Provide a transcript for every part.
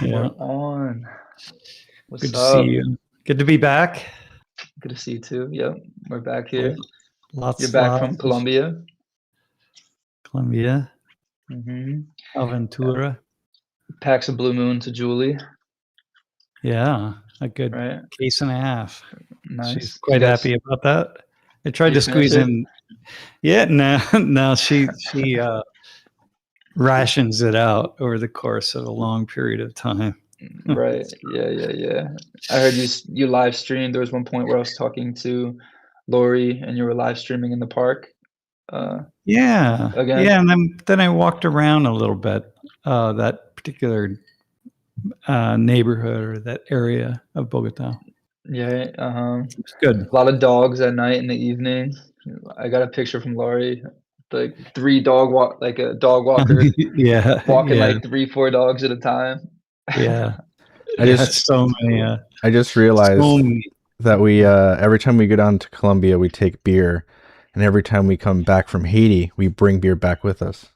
Yeah. We're on. What's Good to up? see you. Good to be back. Good to see you too. Yep, we're back here. Lots You're back lots from of Colombia. Colombia, Mm-hmm. Aventura. Packs of Blue Moon to Julie, Yeah, a good right? case and a half. Nice. She's You quite guys, happy about that. I tried you to finish squeeze it? in. Yeah, no, she rations it out over the course of a long period of time. Right. Yeah. I heard you live streamed. There was one point where I was talking to Lori and you were live streaming in the park. Yeah, Again. and then I walked around a little bit, that particular neighborhood or that area of Bogota. Yeah. It's good. A lot of dogs at night in the evening. I got a picture from Laurie, like like a dog walker Yeah, walking yeah, like 3-4 dogs at a time. yeah. I Yeah, just so many. I just realized So many. that we every time we go down to Colombia, we take beer, and every time we come back from Haiti, we bring beer back with us.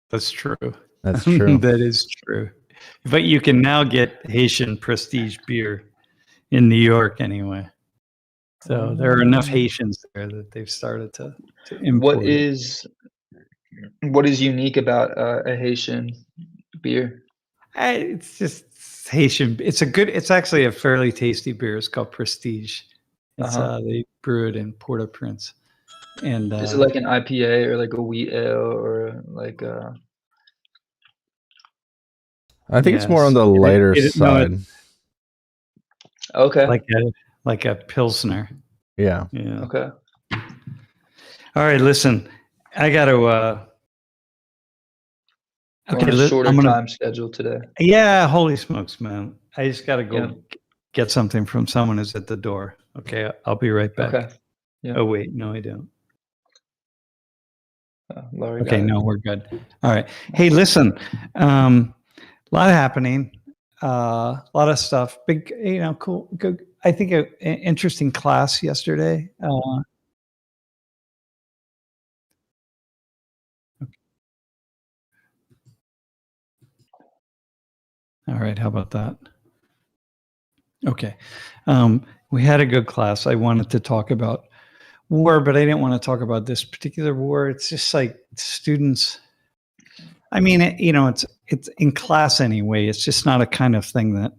That's true. That's true. That is true. But you can now get Haitian prestige beer in New York anyway. So there are enough Haitians there that they've started to import What it. is unique about a Haitian beer? It's just Haitian. It's actually a fairly tasty beer. It's called Prestige. It's they brew it in Port-au-Prince. And Is it like an IPA or like a wheat ale or like a... I think it's more on the lighter side. Okay. Like a Pilsner. Yeah. Okay. All right, listen. I got to Okay, a shorter time schedule today. Yeah, holy smokes, man. I just got to go get something from someone who's at the door. Okay, I'll be right back. Okay. Yeah. Oh, wait, no, I don't. Laurie Okay, no, we're good. All right. Hey, listen, a lot happening, a lot of stuff. Big, cool, good. I think an interesting class yesterday. All right, how about that? Okay. We had a good class. I wanted to talk about war, but I didn't want to talk about this particular war. It's just like students. I mean, it's in class anyway. It's just not a kind of thing that.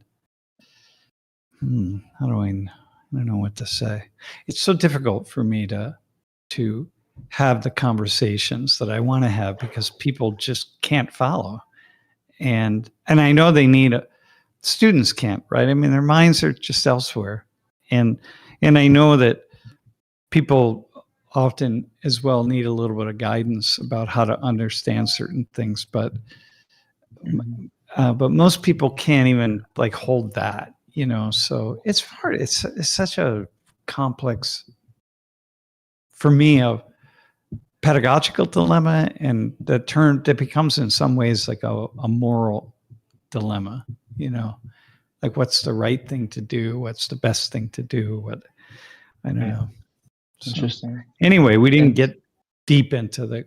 I don't know what to say. It's so difficult for me to have the conversations that I want to have because people just can't follow, and I know they need students can't, right? I mean, their minds are just elsewhere, and I know that people often as well need a little bit of guidance about how to understand certain things, but most people can't even like hold that, so it's hard. It's such a complex, for me, a pedagogical dilemma, and that becomes in some ways like a moral dilemma, like what's the right thing to do, what's the best thing to do, I don't know. Interesting. Anyway, we didn't get deep into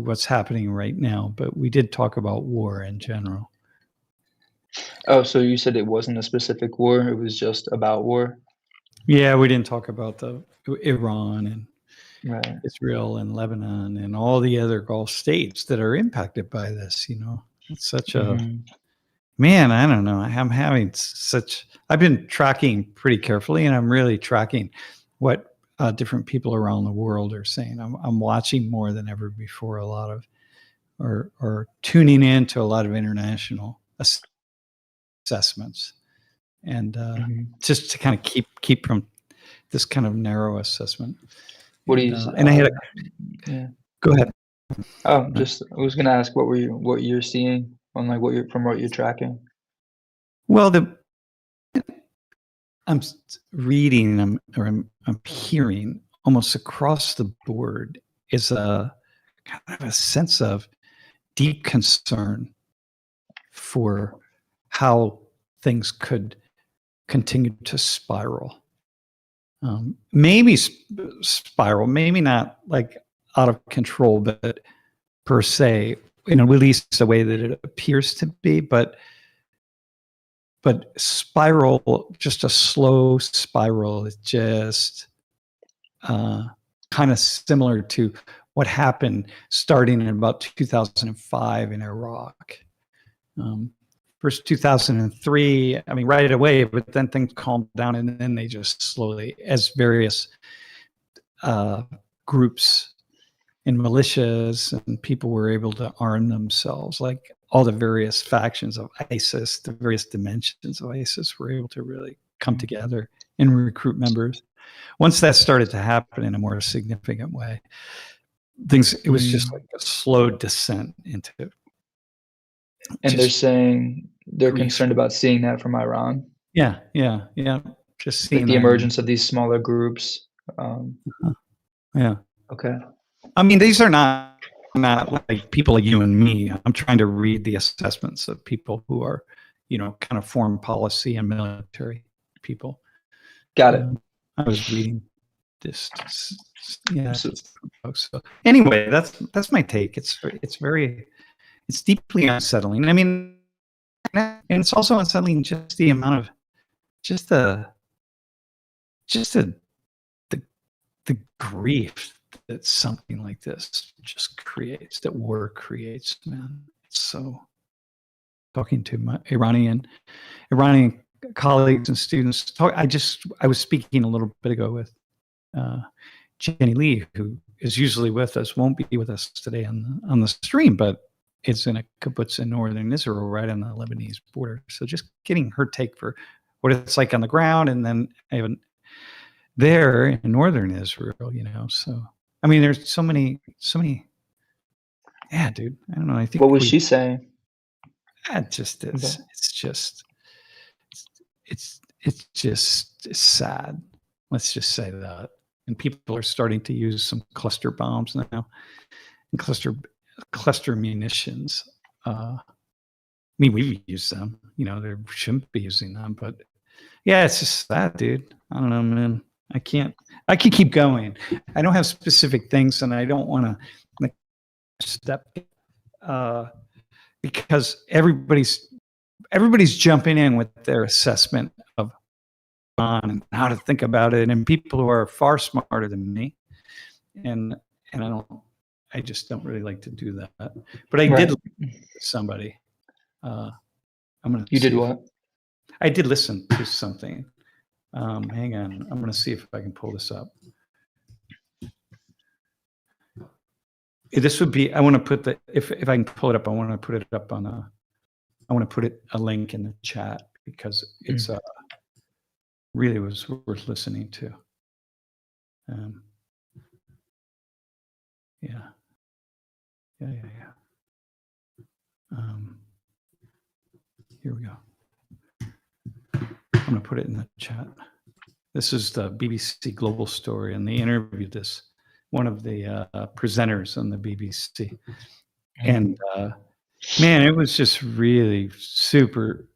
what's happening right now, but we did talk about war in general. Oh, so you said it wasn't a specific war, it was just about war? Yeah, we didn't talk about the Iran and Israel and Lebanon and all the other Gulf states that are impacted by this, It's such a man, I don't know. I've been tracking pretty carefully, and I'm really tracking what different people around the world are saying. I'm watching more than ever before, a lot of, or tuning in to a lot of international assessments, and just to kind of keep from this kind of narrow assessment. What do you? And I had go ahead. Oh, I was going to ask what you're seeing on like from what you're tracking. Well, I'm reading, I'm hearing almost across the board is a kind of a sense of deep concern for how things could continue to spiral. Maybe spiral, maybe not like out of control, but per se, at least the way that it appears to be, but spiral, just a slow spiral, is just kind of similar to what happened starting in about 2005 in Iraq. First 2003, I mean, right away, but then things calmed down, and then they just slowly, as various groups and militias and people were able to arm themselves, like all the various factions of ISIS, the various dimensions of ISIS were able to really come together and recruit members. Once that started to happen in a more significant way, it was just like a slow descent into. And they're saying they're concerned about seeing that from Iran. Yeah. Just seeing like the emergence of these smaller groups. Yeah. Okay. I mean, these are not like people like you and me. I'm trying to read the assessments of people who are, kind of foreign policy and military people. Got it. I was reading this. Yeah. So anyway, that's my take. It's deeply unsettling. I mean, and it's also unsettling just the amount of the grief that something like this just creates, that war creates, man. It's so, talking to my Iranian colleagues and students. I was speaking a little bit ago with Jenny Lee, who is usually with us, won't be with us today on the stream, but it's in a kibbutz in northern Israel, right on the Lebanese border. So just getting her take for what it's like on the ground, and then even there in northern Israel, So, I mean, there's so many. Yeah, dude. I don't know. I think. What was she saying? It just is. It's just sad. Let's just say that. And people are starting to use some cluster bombs now, and cluster munitions. I mean, we've used them. They shouldn't be using them, but yeah, it's just sad, dude. I don't know, man. I can keep going. I don't have specific things, and I don't want to step because everybody's jumping in with their assessment of and how to think about it, and people who are far smarter than me, and I just don't really like to do that. But I did listen to somebody. You did what? I did listen to something. Hang on. I'm going to see if I can pull this up. This would be, I want to put if I can pull it up, I want to put it up on I want to put a link in the chat, because it's really was worth listening to. Yeah. Here we go. I'm going to put it in the chat. This is the BBC Global Story, and they interviewed one of the presenters on the BBC. And man, it was just really super,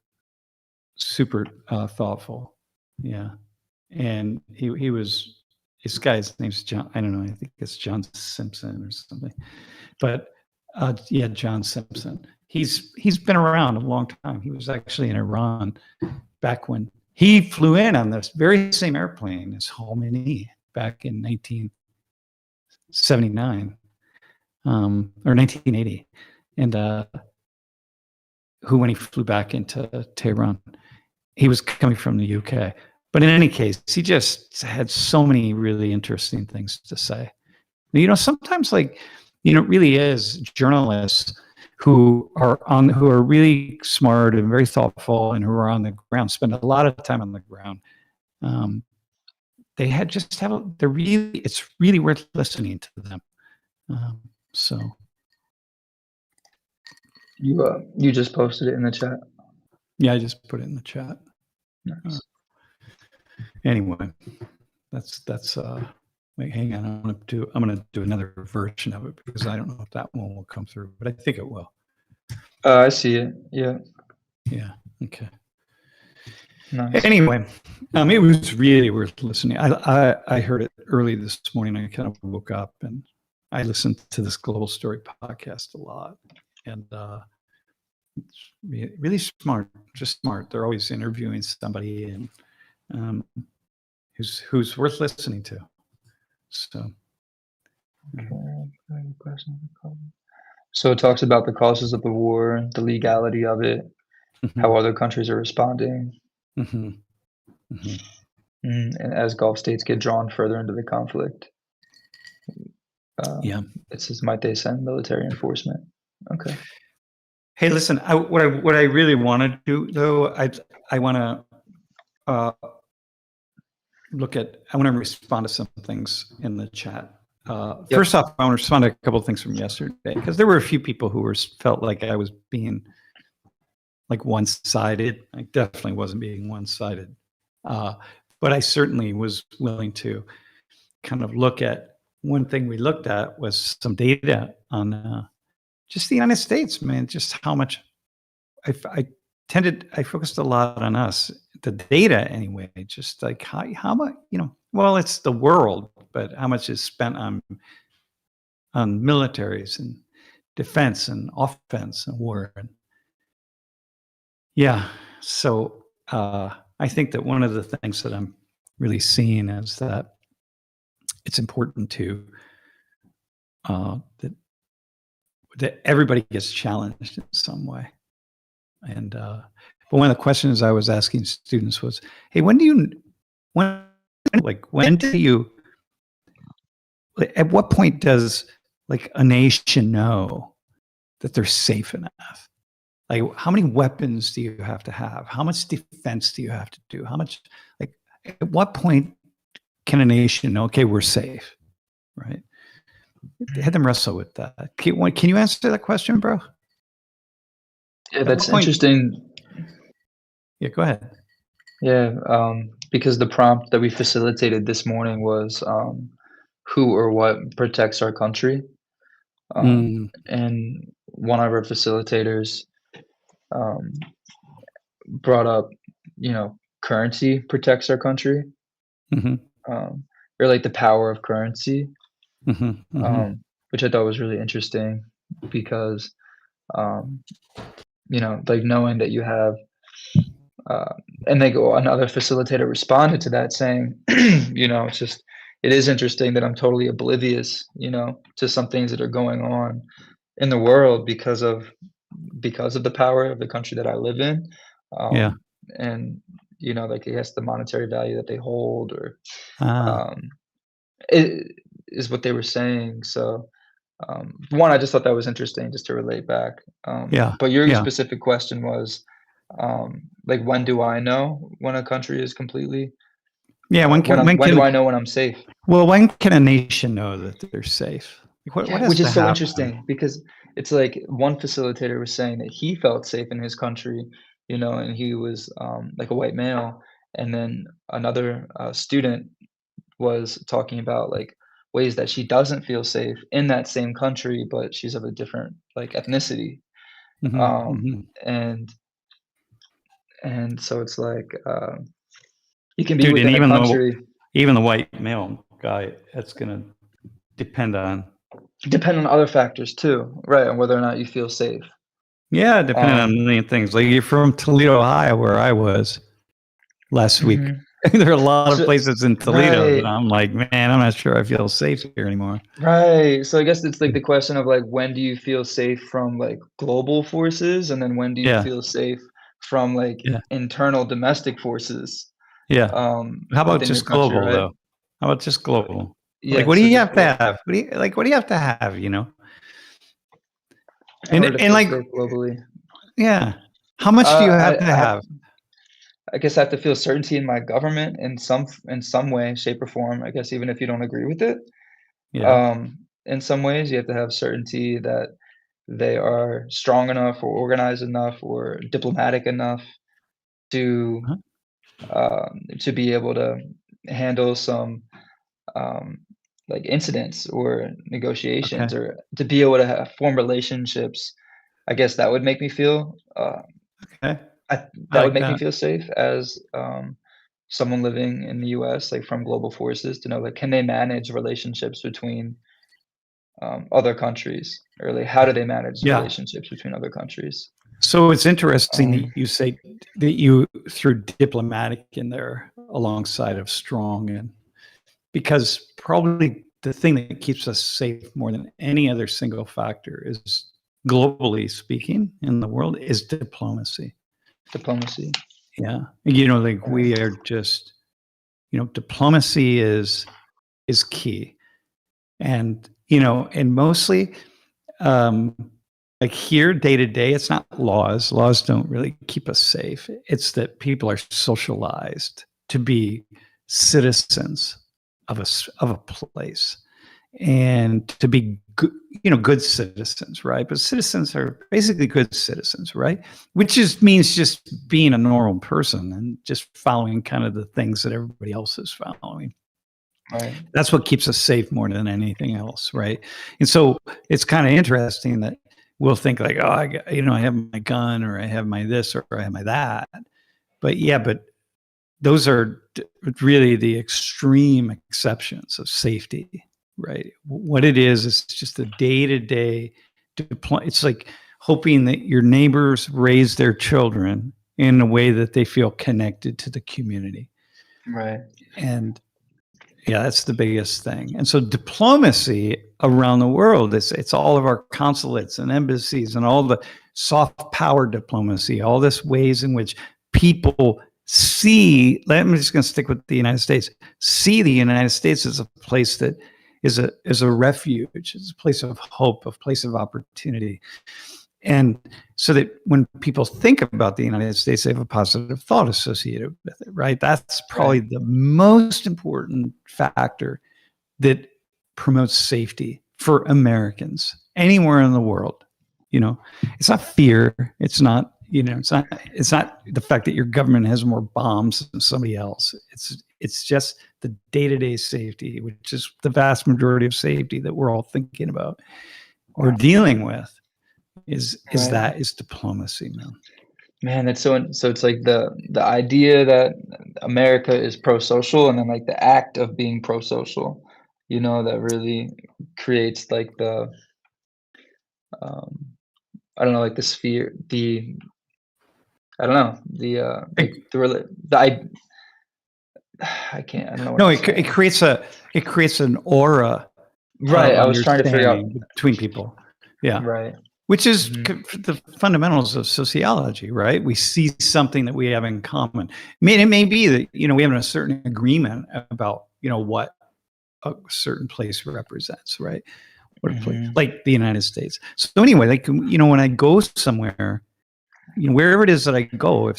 super thoughtful. Yeah. And this guy's name's John, I don't know, I think it's John Simpson or something. But yeah, John Simpson. He's been around a long time. He was actually in Iran back when he flew in on this very same airplane as Khomeini back in 1979 or 1980, and who, when he flew back into Tehran, he was coming from the UK. But in any case, he just had so many really interesting things to say. Sometimes, like, it really is journalists who are really smart and very thoughtful, and who are on the ground, spend a lot of time on the ground. It's really worth listening to them. So you just posted it in the chat. Yeah, I just put it in the chat. Nice. Anyway, that's wait, hang on. I'm gonna do another version of it, because I don't know if that one will come through, but I think it will. I see it. Yeah. Yeah. Okay. Nice. Anyway, it was really worth listening. I heard it early this morning. I kind of woke up and I listened to this Global Story podcast a lot, and it's really smart, just smart. They're always interviewing somebody and who's worth listening to. So, so it talks about the causes of the war, the legality of it, how other countries are responding, and as Gulf states get drawn further into the conflict. It says, might they send military enforcement? Okay. Hey, listen. What I really want to do, though, I want to look at. I want to respond to some things in the chat. First off, I want to respond to a couple of things from yesterday, because there were a few people who felt like I was being like one-sided. I definitely wasn't being one-sided, but I certainly was willing to kind of look at. One thing we looked at was some data on just the United States, man. Just how much I focused a lot on us, the data anyway. Just like how much, well, it's the world, but how much is spent on militaries and defense and offense and war. And so I think that one of the things that I'm really seeing is that it's important to that everybody gets challenged in some way. And but one of the questions I was asking students was, hey, when do you, at what point does like a nation know that they're safe enough? Like, how many weapons do you have to have? How much defense do you have to do? How much, like, at what point can a nation know, okay, we're safe, right? Had them wrestle with that. Can you answer that question, bro? Yeah, that's interesting. Yeah, go ahead. Yeah, because the prompt that we facilitated this morning was who or what protects our country? And one of our facilitators brought up, currency protects our country, or like the power of currency, which I thought was really interesting because, like knowing that you have, and another facilitator responded to that saying, it's just, it is interesting that I'm totally oblivious, to some things that are going on in the world because of the power of the country that I live in. And, like I guess the monetary value that they hold or it is what they were saying. So one, I just thought that was interesting just to relate back. But your specific question was, like, when do I know when a country is completely? When do I know when I'm safe? Well, when can a nation know that they're safe? Which is so interesting because it's like one facilitator was saying that he felt safe in his country, and he was like a white male, and then another student was talking about like ways that she doesn't feel safe in that same country, but she's of a different like ethnicity. And so it's like you can be within a country. Even the white male guy, that's going to depend on other factors too, right? And whether or not you feel safe. Yeah, depending on a million things. Like you're from Toledo, Ohio, where I was last week. There are a lot of places in Toledo that I'm like, man, I'm not sure I feel safe here anymore. Right. So I guess it's like the question of like, when do you feel safe from like global forces, and then when do you feel safe from like internal domestic forces? Yeah. How about just global though? How about just global? Yeah. Like, what do you have to have? What do you have to have? And like globally. Yeah. How much do you have to have? I guess I have to feel certainty in my government in some way, shape, or form. I guess even if you don't agree with it. In some ways, you have to have certainty that they are strong enough or organized enough or diplomatic enough to be able to handle some like incidents or negotiations, or to be able to form relationships. I guess that would make me feel that would make me feel safe as someone living in the US, like from global forces, to know like, can they manage relationships between other countries, or like how do they manage relationships between other countries? So it's interesting that you say that you threw diplomatic in there alongside of strong, and because probably the thing that keeps us safe more than any other single factor is, globally speaking, in the world, is diplomacy. Diplomacy. Yeah. Like we are just, diplomacy is key. And, and mostly, like here, day to day, it's not laws. Laws don't really keep us safe. It's that people are socialized to be citizens of a place, and to be good, good citizens, right? But citizens are basically good citizens, right? Which means just being a normal person and just following kind of the things that everybody else is following. Right. That's what keeps us safe more than anything else, right? And so it's kind of interesting that we'll think like, oh, I have my gun, or I have my this, or I have my that. But those are really the extreme exceptions of safety, right? What it is just a day-to-day deployment. It's like hoping that your neighbors raise their children in a way that they feel connected to the community. Right. And yeah, that's the biggest thing. And so diplomacy around the world, it's all of our consulates and embassies and all the soft power diplomacy, all this ways in which people see, I'm just going to stick with the United States, see the United States as a place that is a refuge, it's a place of hope, a place of opportunity. And so that when people think about the United States, they have a positive thought associated with it, right? That's probably the most important factor that promotes safety for Americans anywhere in the world. It's not fear. It's not, it's not the fact that your government has more bombs than somebody else. It's just the day-to-day safety, which is the vast majority of safety that we're all thinking about or dealing with. Is diplomacy, man. That's so it's like the idea that America is pro-social, and then like the act of being pro-social, that really creates like the I don't know, like the sphere, I don't know, I can't, I don't know what it creates an aura, right? I was trying to figure out between people. Yeah. Right. Which is the fundamentals of sociology, right? We see something that we have in common. It may be that, we have a certain agreement about, what a certain place represents, right? Like the United States. So anyway, like, when I go somewhere, wherever it is that I go,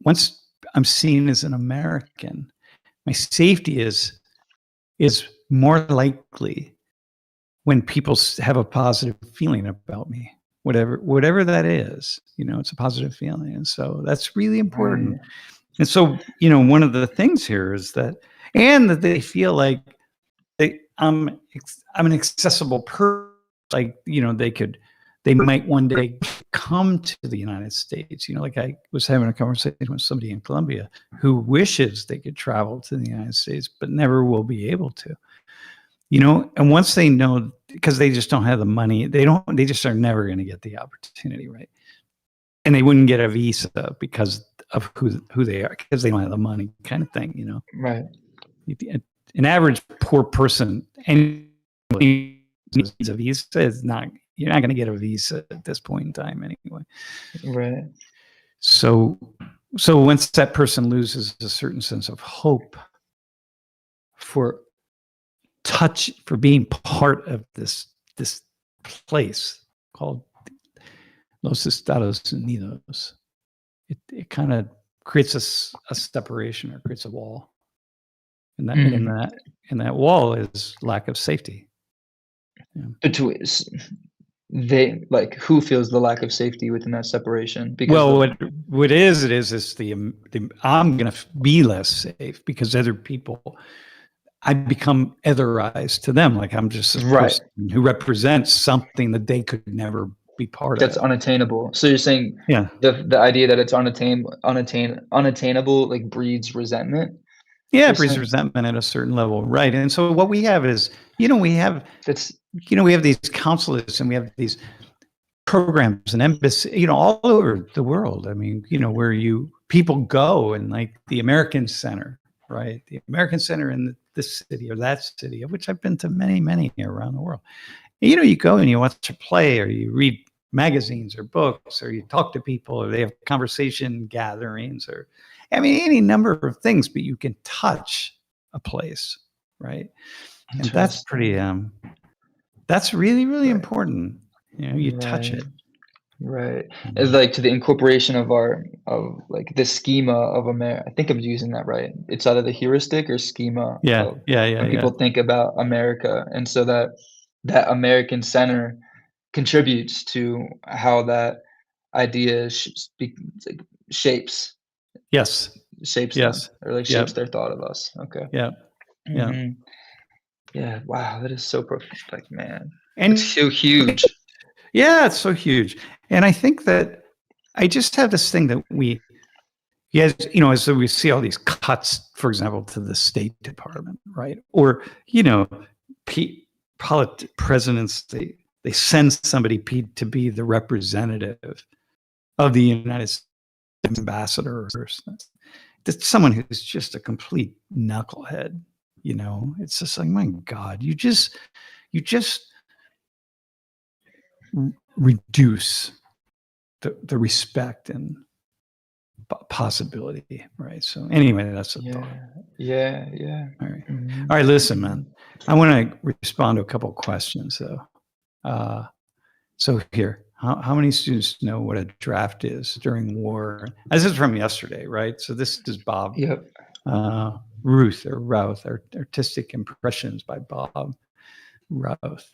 once I'm seen as an American, my safety is more likely when people have a positive feeling about me, whatever that is, it's a positive feeling. And so that's really important. Right. And so, one of the things here is that they feel like I'm an accessible person. Like, they might one day come to the United States. Like I was having a conversation with somebody in Colombia who wishes they could travel to the United States, but never will be able to. And once they know, because they just don't have the money, they just are never going to get the opportunity, right? And they wouldn't get a visa because of who they are, because they don't have the money, kind of thing, Right. An average poor person, and needs a visa, you're not going to get a visa at this point in time anyway. Right. So once that person loses a certain sense of hope for being part of this place called Los Estados Unidos, it kind of creates a separation, or creates a wall, and that wall is lack of safety. Between who feels the lack of safety within that separation? Because what it is the I'm going to be less safe because other people, I become otherized to them. Like I'm just a person who represents something that they could never be part of. That's unattainable. So you're saying, the idea that it's unattainable, like breeds resentment. Yeah, it breeds resentment at a certain level, right? And so what we have is, we have these consulates and we have these programs and embassies, all over the world. I mean, where people go, and like the American Center, right? The American Center in this city or that city, of which I've been to many, many around the world. And, you go and you watch a play, or you read magazines or books, or you talk to people, or they have conversation gatherings, or any number of things, but you can touch a place, right? And that's pretty that's really, really important. You touch it. Right. It's like to the incorporation of like the schema of America. I think I'm using that right. It's either the heuristic or schema. When people think about America, and so that American Center contributes to how that idea shapes. Yes. Shapes them, or like shapes their thought of us. Okay. Yeah. Yeah. Mm-hmm. Yeah. Wow, that is so like, man, and it's so huge. Yeah, it's so huge. And I think that I just have this thing that as we see all these cuts, for example, to the State Department, right? Or, presidents, they send somebody to be the representative of the United States, ambassador, or that's someone who's just a complete knucklehead. It's just like, my God, you just reduce the respect and possibility, right? So anyway, that's a thought. Yeah. All right. Mm-hmm. All right, listen, man. I want to respond to a couple of questions, though. So here, how many students know what a draft is during war? This is from yesterday, right? So this is Bob. Yep. Routh, Artistic Impressions by Bob Routh.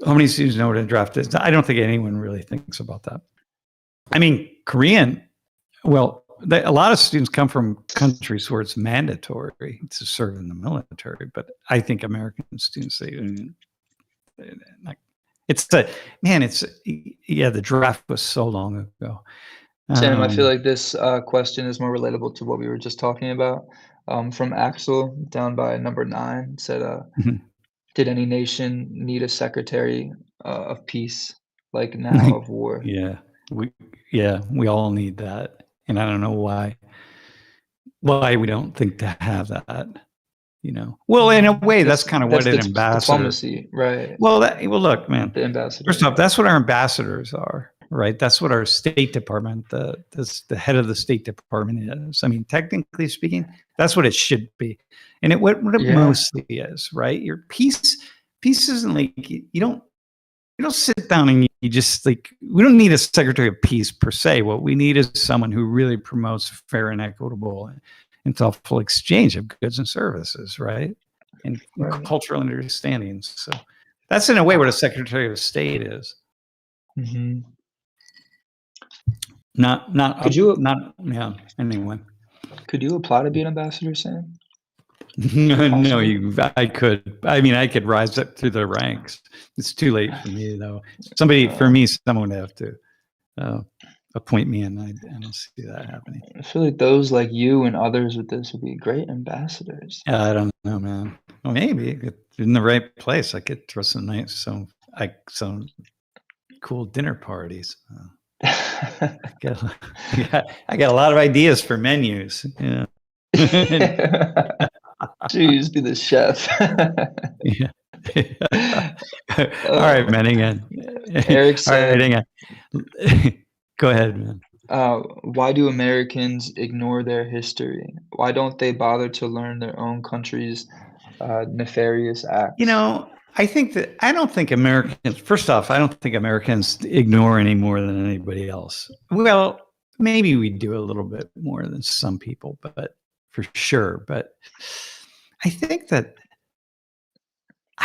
How many students know what a draft is? I don't think anyone really thinks about that. I mean, Korean, well, a lot of students come from countries where it's mandatory to serve in the military, but I think American students, the draft was so long ago. Sam, I feel like this question is more relatable to what we were just talking about. From Axel, down by number 9, said, did any nation need a secretary of peace like now of war? We all need that, and I don't know why we don't think to have that. Well, in a way, that's kind of what an ambassador. Diplomacy, right? Well, look, man. The ambassador. First off, that's what our ambassadors are, right? That's what our State Department, the head of the State Department is. I mean, technically speaking, that's what it should be, and what it mostly is, right? Your peace isn't like you don't sit down and you just like, we don't need a secretary of peace per se. What we need is someone who really promotes fair and equitable and thoughtful exchange of goods and services, right? And cultural understandings. So that's in a way what a Secretary of State is. Mm-hmm. Anyway. Could you apply to be an ambassador, Sam? No, I could. I mean, I could rise up through the ranks. It's too late for me, though. Someone would have to appoint me, and I don't see that happening. I feel like those like you and others with this would be great ambassadors. I don't know, man. Well, maybe in the right place, I could throw some cool dinner parties. I got a lot of ideas for menus. Yeah. Jeez, be the chef. Yeah. All right, man. Hang on. Eric said, all right, hang on. Go ahead, man. Why do Americans ignore their history? Why don't they bother to learn their own country's nefarious acts? I don't think Americans, first off, I don't think Americans ignore any more than anybody else. Well, maybe we do a little bit more than some people, but for sure. But I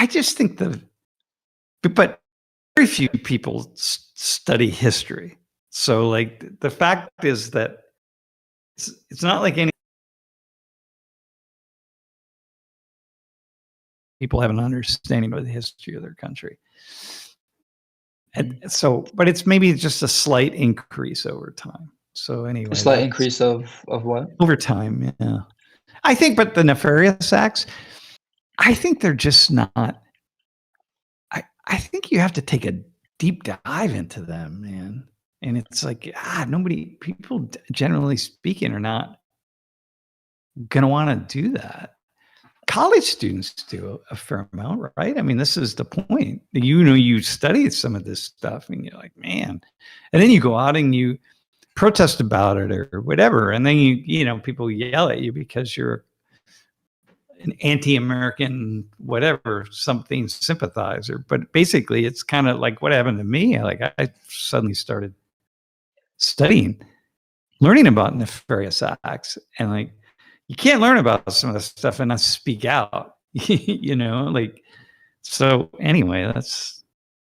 just think but very few people study history. So like the fact is that it's not like any people have an understanding of the history of their country. And so, but it's maybe just a slight increase over time. So anyway, a slight increase of what? Over time, yeah. I think, but the nefarious acts, I think they're just not I think you have to take a deep dive into them, man. And it's like, people generally speaking are not going to want to do that. College students do a fair amount, right? I mean, this is the point. You studied some of this stuff and you're like, man, and then you go out and you protest about it or whatever. And then people yell at you because you're an anti-American, whatever, something sympathizer. But basically it's kind of like what happened to me. Like I suddenly started learning about nefarious acts, and like, you can't learn about some of this stuff and not speak out, so anyway, I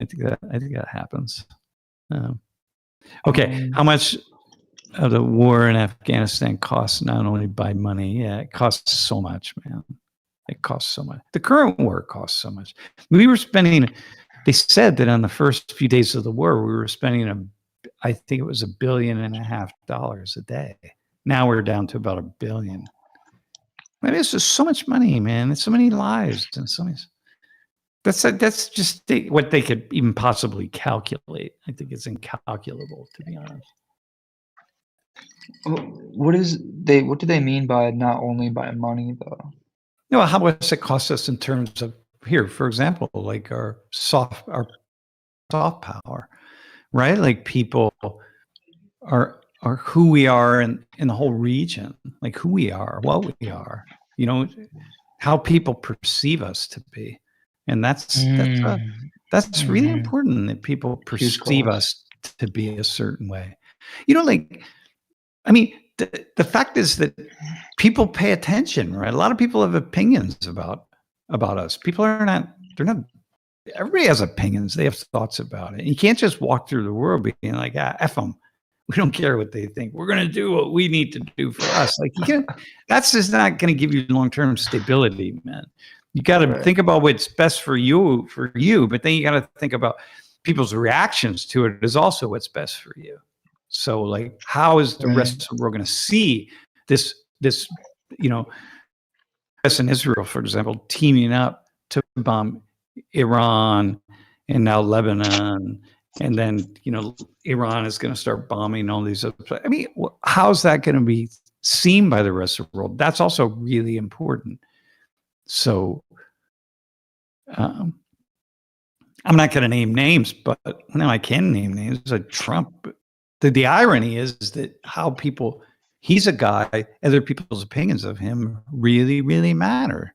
think that happens. Okay. How much of the war in Afghanistan costs not only by money? Yeah, it costs so much, man. It costs so much. The current war costs so much. They said that on the first few days of the war, we were spending I think it was $1.5 billion a day. Now we're down to about $1 billion. I mean, it's just so much money, man. It's so many lives and so many. That's just what they could even possibly calculate. I think it's incalculable, to be honest. What do they mean by not only by money, though? No, how much it costs us in terms of here, for example, like our soft power, right? Like people are who we are in the whole region, like who we are, what we are, how people perceive us to be. And that's really important, that people perceive us to be a certain way. The fact is that people pay attention, right? A lot of people have opinions about us. People they're not, everybody has opinions. They have thoughts about it. And you can't just walk through the world being like, F them. We don't care what they think. We're going to do what we need to do for us. Like, that's just not going to give you long-term stability, man. You got to think about what's best for you, but then you got to think about people's reactions to it is also what's best for you. So, like, how is the rest of the world going to see this, US and Israel, for example, teaming up to bomb Iran and now Lebanon, and then, Iran is going to start bombing all these other places. I mean, how's that going to be seen by the rest of the world? That's also really important. So, I'm not going to name names, but I can name names like Trump. The irony is that how he's a guy, other people's opinions of him really, really matter.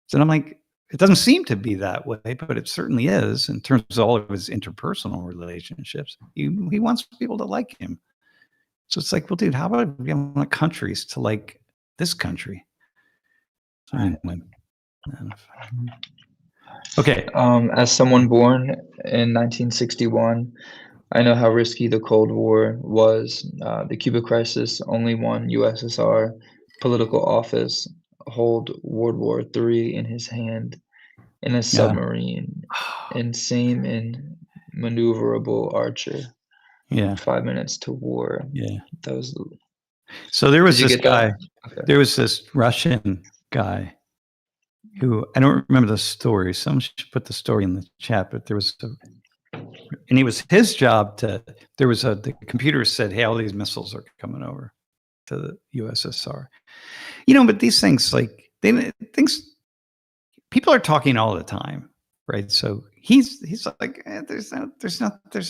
So I'm like, it doesn't seem to be that way, but it certainly is in terms of all of his interpersonal relationships. He wants people to like him. So it's like, well, dude, how about we want countries to like this country? So anyway. Okay. As someone born in 1961, I know how risky the Cold War was. The Cuba crisis, only one USSR political office hold World War III in his hand in a submarine, and same in maneuverable Archer. 5 minutes to war. Yeah. That was. So there was this guy. Okay. There was this Russian guy who, I don't remember the story. Someone should put the story in the chat, but there was and it was his job the computer said, hey, all these missiles are coming over to the USSR. But these things, like, people are talking all the time, right? So he's like, there's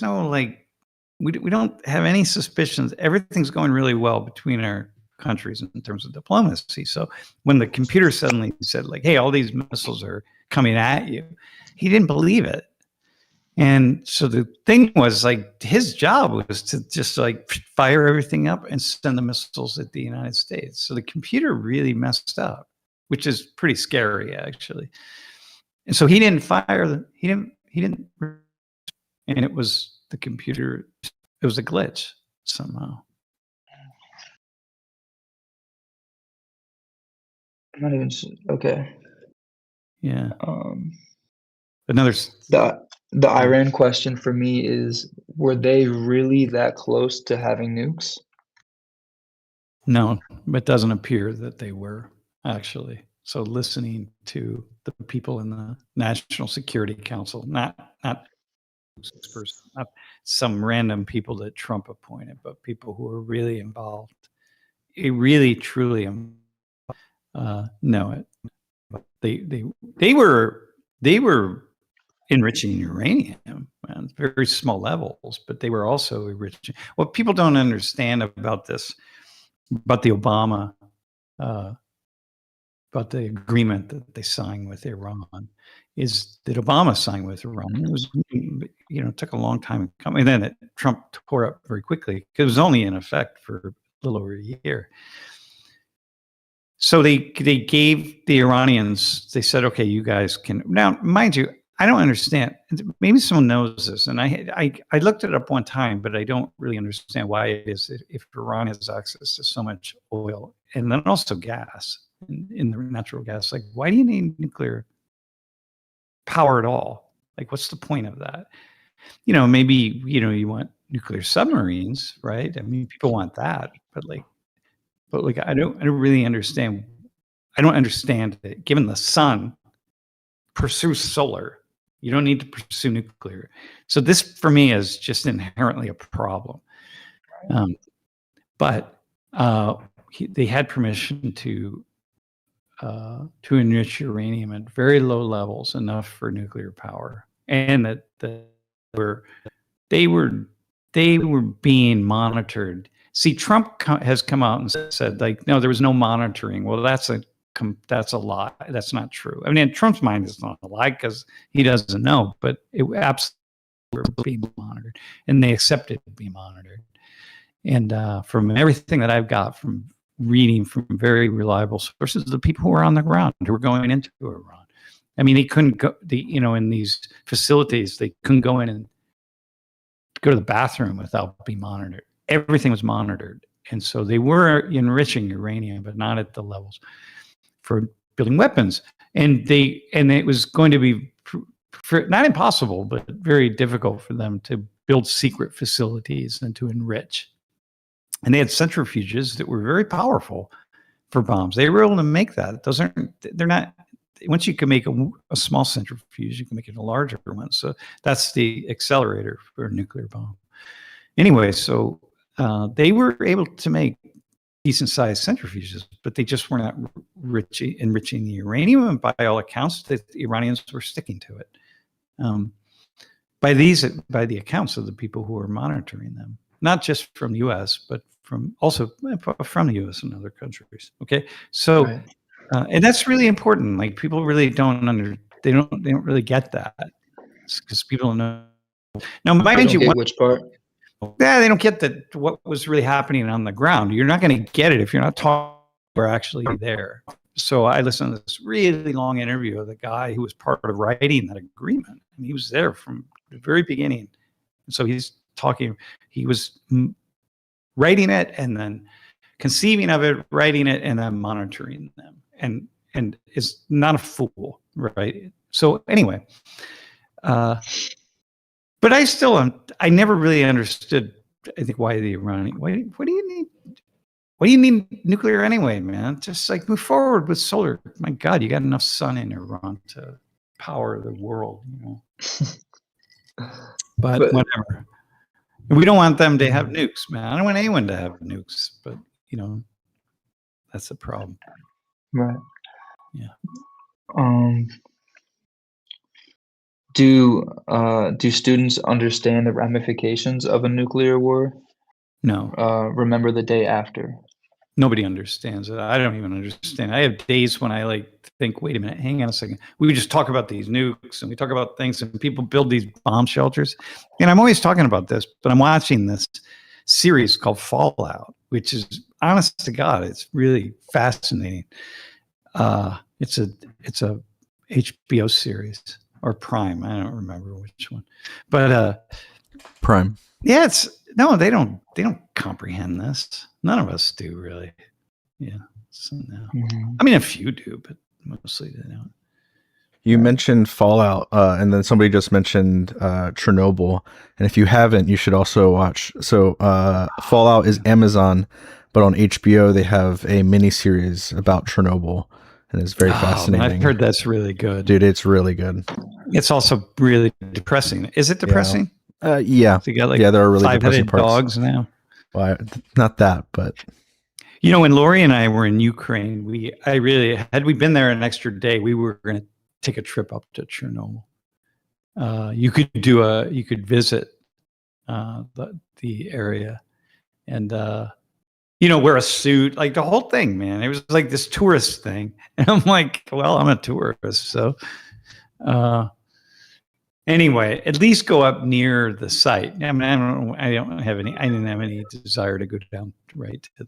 no like, we don't have any suspicions. Everything's going really well between our countries in terms of diplomacy. So when the computer suddenly said, like, hey, all these missiles are coming at you, he didn't believe it. And so the thing was, like, his job was to just like fire everything up and send the missiles at the United States. So the computer really messed up, which is pretty scary, actually. And so he didn't fire he didn't, and it was the computer. It was a glitch somehow. I'm not even okay. Yeah. Another. The Iran question for me is, were they really that close to having nukes? No, it doesn't appear that they were, actually. So listening to the people in the National Security Council, not some random people that Trump appointed, but people who are really involved, really truly know it. They were enriching uranium on very small levels, but they were also enriching. What people don't understand about this, about the Obama, about the agreement that they signed with Iran, is that Obama signed with Iran. It was, it took a long time to come, and then Trump tore up very quickly because it was only in effect for a little over a year. So they gave the Iranians, they said, okay, you guys can. Now, mind you, I don't understand. Maybe someone knows this, and I looked it up one time, but I don't really understand why it is if Iran has access to so much oil and then also gas in the natural gas. Like, why do you need nuclear power at all? Like, what's the point of that? Maybe you want nuclear submarines, right? I mean, people want that, but I don't really understand. I don't understand it. Given the sun pursues solar, you don't need to pursue nuclear. So this, for me, is just inherently a problem. But they had permission to enrich uranium at very low levels, enough for nuclear power, and that they were being monitored. See, Trump has come out and said, like, no, there was no monitoring. Well, that's a lie. That's not true. I mean, in Trump's mind, it's not a lie because he doesn't know, but it absolutely was being monitored, and they accepted being monitored. And from everything that I've got from reading from very reliable sources, the people who were on the ground, who were going into Iran, I mean, they couldn't go, in these facilities, they couldn't go in and go to the bathroom without being monitored. Everything was monitored. And so they were enriching uranium, but not at the levels for building weapons. And it was going to be not impossible, but very difficult for them to build secret facilities and to enrich. And they had centrifuges that were very powerful for bombs. They were able to make that. They're not, once you can make a small centrifuge, you can make it a larger one. So that's the accelerator for a nuclear bomb. Anyway, so they were able to make decent sized centrifuges, but they just were not enriching the uranium. And by all accounts, the Iranians were sticking to it. By the accounts of the people who were monitoring them, not just from the U.S., but also from the U.S. and other countries. Okay, so right. And that's really important. Like, people really they don't really get that, because people don't know. Now, mind you, which part? Yeah, they don't get that what was really happening on the ground. You're not going to get it if you're not talking or actually there. So I listened to this really long interview of the guy who was part of writing that agreement, and he was there from the very beginning. So he's talking. He was writing it and then conceiving of it, writing it, and then monitoring them. And is not a fool, right? So anyway. But I never really understood, I think, why the Iranian, what do you need nuclear anyway, man? Just like move forward with solar. My God, you got enough sun in Iran to power the world, But whatever. We don't want them to have nukes, man. I don't want anyone to have nukes, but that's the problem. Right. Yeah. Do students understand the ramifications of a nuclear war? No. Remember the day after. Nobody understands it. I don't even understand. I have days when I think, wait a minute, hang on a second. We just talk about these nukes and we talk about things, and people build these bomb shelters. And I'm always talking about this, but I'm watching this series called Fallout, which is, honest to God, it's really fascinating. It's a HBO series. Or Prime, I don't remember which one, but Prime. Yeah, they don't comprehend this. None of us do, really. Yeah, so no. Mm-hmm. I mean, a few do, but mostly they don't. You mentioned Fallout, and then somebody just mentioned Chernobyl, and if you haven't, you should also watch. So Fallout is Amazon, but on HBO they have a mini series about Chernobyl, and it's very fascinating. I've heard that's really good, dude. It's really good. It's also really depressing. Is it depressing? Yeah. So you got like there are really depressing five-headed parts. dogs now. Well, not that, but when Lori and I were in Ukraine, had we been there an extra day, we were going to take a trip up to Chernobyl. You could visit the area and wear a suit, like the whole thing, man. It was like this tourist thing, and I'm like, well, I'm a tourist, so anyway, at least go up near the site. I mean, I didn't have any desire to go down right to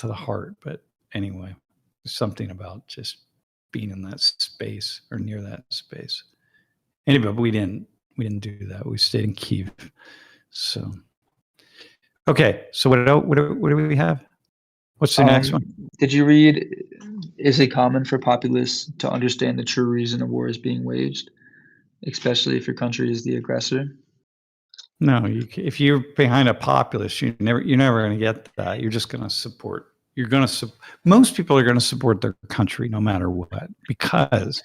the heart, but anyway, there's something about just being in that space or near that space. Anyway, but we didn't do that. We stayed in Kyiv. So, okay. So what do we have? What's the next one? Did you read, is it common for populists to understand the true reason a war is being waged, especially if your country is the aggressor? No, if you're behind a populist, you're never going to get that. You're just going to support. Most people are going to support their country no matter what, because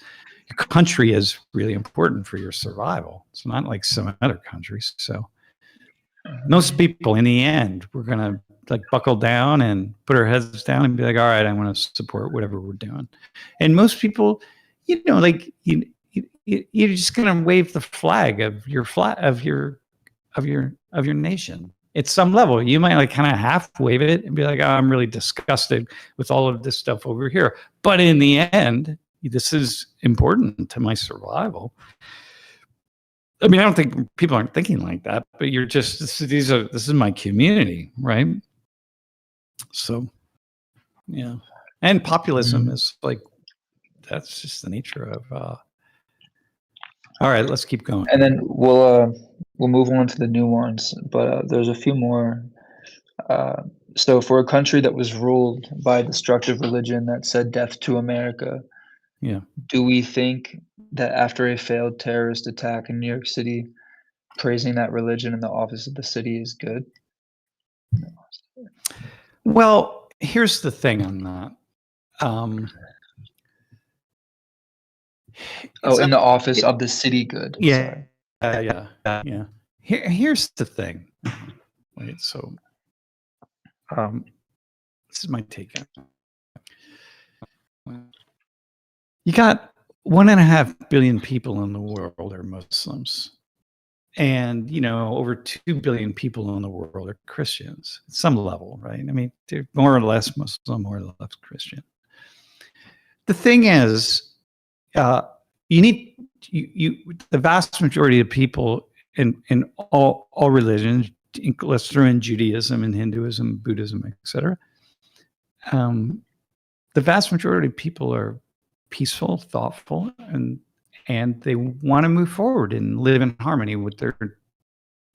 your country is really important for your survival. It's not like some other countries. So most people, in the end, we're going to like buckle down and put our heads down and be like, all right, I want to support whatever we're doing. And most people, you're just going to wave the flag of your nation. At some level, you might like kind of half wave it and be like, oh, I'm really disgusted with all of this stuff over here. But in the end, this is important to my survival. I mean, I don't think people aren't thinking like that, but you're just, this is my community, right? So, yeah. And populism is like, that's just the nature of, all right, let's keep going. And then we'll move on to the new ones, but there's a few more. So for a country that was ruled by a destructive religion that said death to America, do we think that after a failed terrorist attack in New York City, praising that religion in the office of the city is good? Well, here's the thing on that. In the office of the city, good. Yeah. Yeah. Here's the thing. Wait, so this is my take on it. You got 1.5 billion people in the world are Muslims. And, over 2 billion people in the world are Christians at some level, right? I mean, they're more or less Muslim, more or less Christian. The thing is, you need the vast majority of people in all religions, let's throw in Judaism and Hinduism, Buddhism, etc. The vast majority of people are peaceful, thoughtful, and they want to move forward and live in harmony with their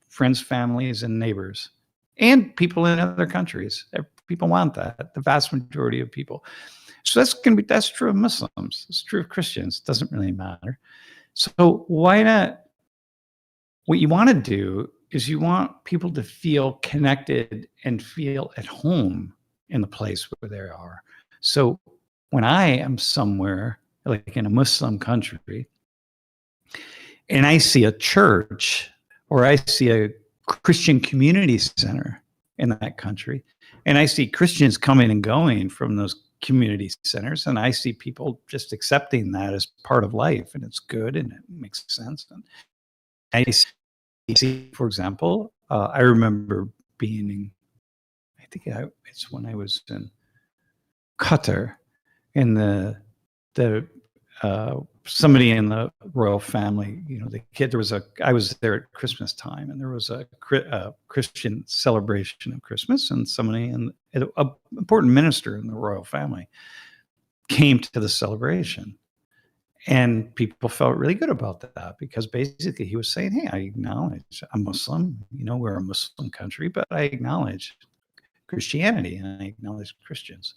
friends, families, and neighbors, and people in other countries. People want that. The vast majority of people. So that's true of Muslims. It's true of Christians. It doesn't really matter. So why not? What you want to do is you want people to feel connected and feel at home in the place where they are. So when I am somewhere, like in a Muslim country, and I see a church or I see a Christian community center in that country, and I see Christians coming and going from those community centers, and I see people just accepting that as part of life, and it's good and it makes sense. And I see, for example, I remember being in, it's when I was in Qatar, and the somebody in the royal family, the kid, I was there at Christmas time, and there was a Christian celebration of Christmas, and somebody an important minister in the royal family came to the celebration, and people felt really good about that, because basically he was saying, hey, I acknowledge I'm Muslim, we're a Muslim country, but I acknowledge Christianity and I acknowledge Christians.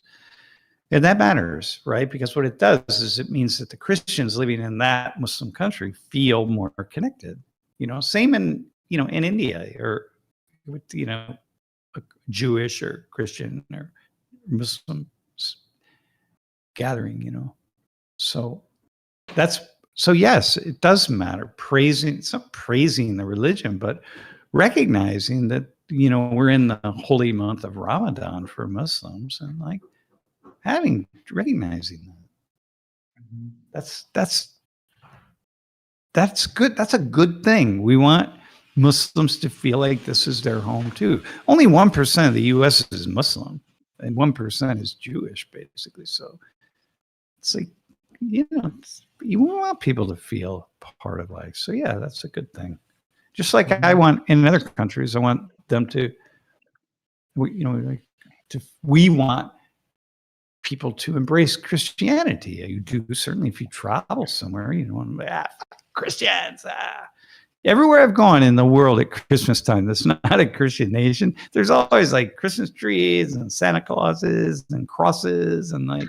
And that matters, right? Because what it does is it means that the Christians living in that Muslim country feel more connected. Same in in India, or with a Jewish or Christian or Muslim gathering, you know. So yes, it does matter. It's not praising the religion, but recognizing that, you know, we're in the holy month of Ramadan for Muslims, and like recognizing that. That's good. That's a good thing. We want Muslims to feel like this is their home too. Only 1% of the U.S. is Muslim, and 1% is Jewish, basically. So it's like, you know, you want people to feel part of life. So yeah, that's a good thing. Just like I want in other countries, I want them to, you know, we want people to embrace Christianity. You do, certainly if you travel somewhere, you know, Christians. Everywhere I've gone in the world at Christmas time that's not a Christian nation, there's always like Christmas trees and Santa Clauses and crosses and like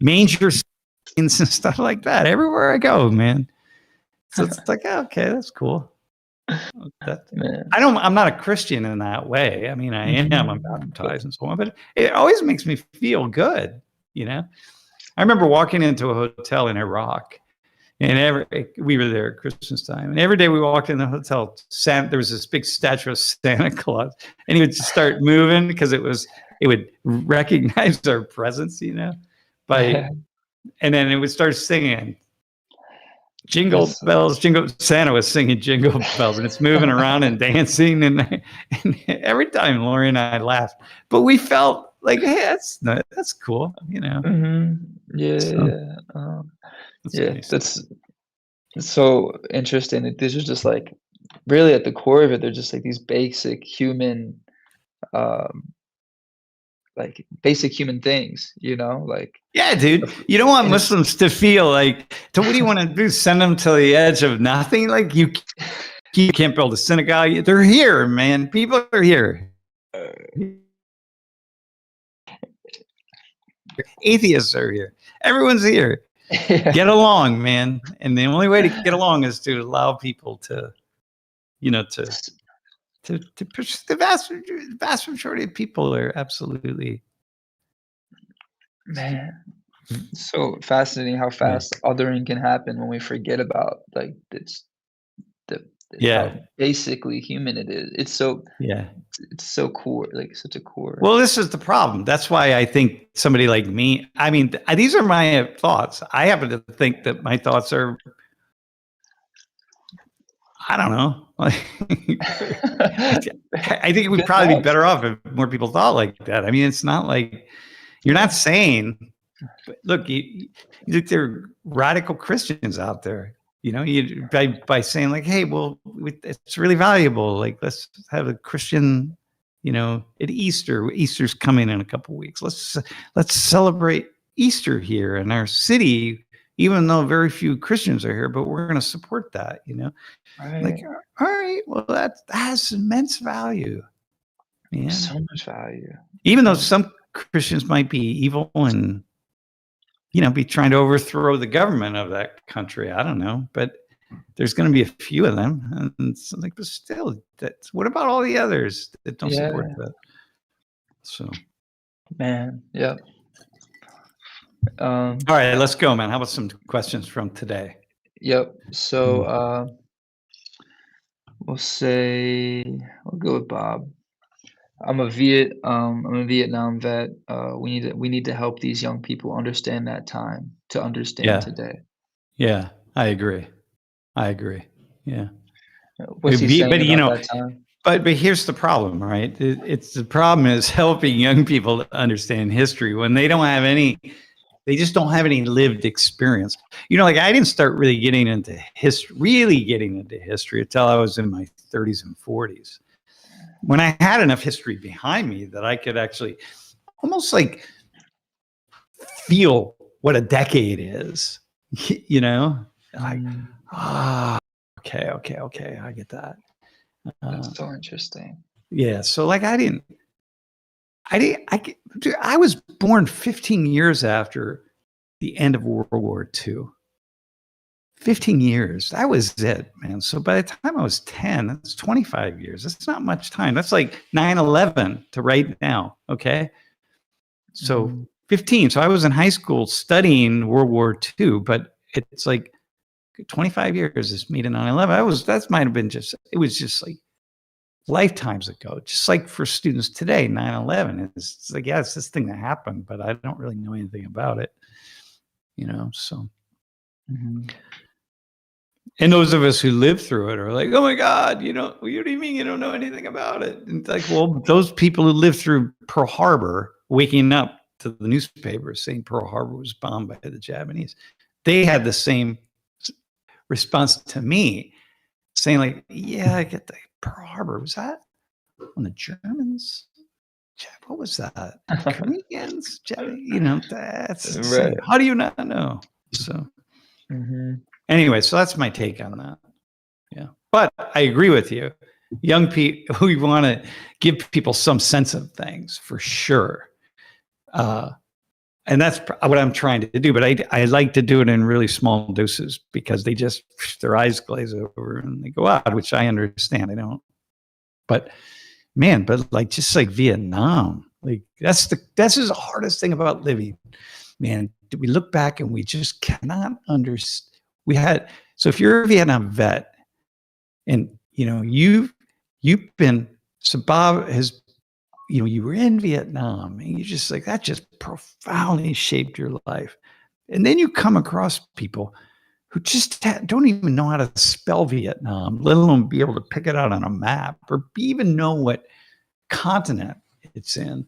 manger scenes and stuff like that. Everywhere I go, man. So it's like, okay, that's cool. I'm not a Christian in that way. I mean, I'm baptized and so on, but it always makes me feel good, you know. I remember walking into a hotel in Iraq, and we were there at Christmas time, and every day we walked in the hotel, there was this big statue of Santa Claus, and he would just start moving because it would recognize our presence, you know, and then it would start singing. Jingle bells, jingle. Santa was singing jingle bells, and it's moving around and dancing, and every time Lori and I laughed, but we felt like, hey, that's cool, you know. That's so interesting. These are just like really at the core of it. They're just like these basic human, like basic human things, you know, like. Yeah, dude. You don't want Muslims to feel like, what do you want to do? Send them to the edge of nothing? Like you can't build a synagogue. They're here, man. People are here. Atheists are here. Everyone's here. Get along, man. And the only way to get along is to allow people to, you know, to push. The vast majority of people are absolutely. Man, it's so fascinating how fast othering can happen when we forget about like how basically human it is. It's so it's so core, like such a core. Well, this is the problem. That's why I think somebody like me. I mean, these are my thoughts. I happen to think that my thoughts are, I don't know. I think it would probably be better off if more people thought like that. I mean, it's not like you're not saying, but look, you look, there are radical Christians out there, you know, by saying like, hey, well, it's really valuable. Like, let's have a Christian, you know, at Easter. Easter's coming in a couple of weeks. Let's celebrate Easter here in our city, even though very few Christians are here, but we're going to support that, you know. Right. Like, all right, well, that has immense value. Man. So much value. Even though some Christians might be evil and, you know, be trying to overthrow the government of that country. I don't know, but there's going to be a few of them. And it's like, but still, what about all the others that don't support that? So, man, yeah. All right, let's go, man. How about some questions from today? Yep. So we'll go with Bob. I'm a Vietnam vet. We need to help these young people understand that time to understand today. Yeah, I agree. Yeah. What's he saying about that time? But here's the problem, right? The problem is helping young people to understand history when they just don't have any lived experience. You know, like I didn't start really getting into history until I was in my 30s and 40s. When I had enough history behind me that I could actually almost like feel what a decade is, you know, like, okay, I get that. That's so interesting. Yeah. So like I was born 15 years after the end of World War II. 15 years. That was it, man. So by the time I was 10, that's 25 years. That's not much time. That's like 9/11 to right now. Okay. So 15. So I was in high school studying World War II, but it's like 25 years is me to 9/11. That might have been it was just like lifetimes ago. Just like for students today, 9/11 it's like, yeah, it's this thing that happened, but I don't really know anything about it, so. And those of us who lived through it are like, oh my God, what do you mean you don't know anything about it? And it's like, well, those people who lived through Pearl Harbor, waking up to the newspaper saying Pearl Harbor was bombed by the Japanese, they had the same response to me, saying like, yeah, I get the Pearl Harbor. Was that when the Germans? What was that? Koreans? That's the same. How do you not know? So anyway, so that's my take on that. Yeah. But I agree with you. Young people, we want to give people some sense of things for sure. And that's what I'm trying to do. But I like to do it in really small doses because their eyes glaze over and they go out, which I understand. I don't. But man, just like Vietnam, like this is the hardest thing about living, man. We look back and we just cannot understand. So if you're a Vietnam vet and, you've been, so Bob has, you were in Vietnam and you just like, that just profoundly shaped your life. And then you come across people who just don't even know how to spell Vietnam, let alone be able to pick it out on a map or even know what continent it's in.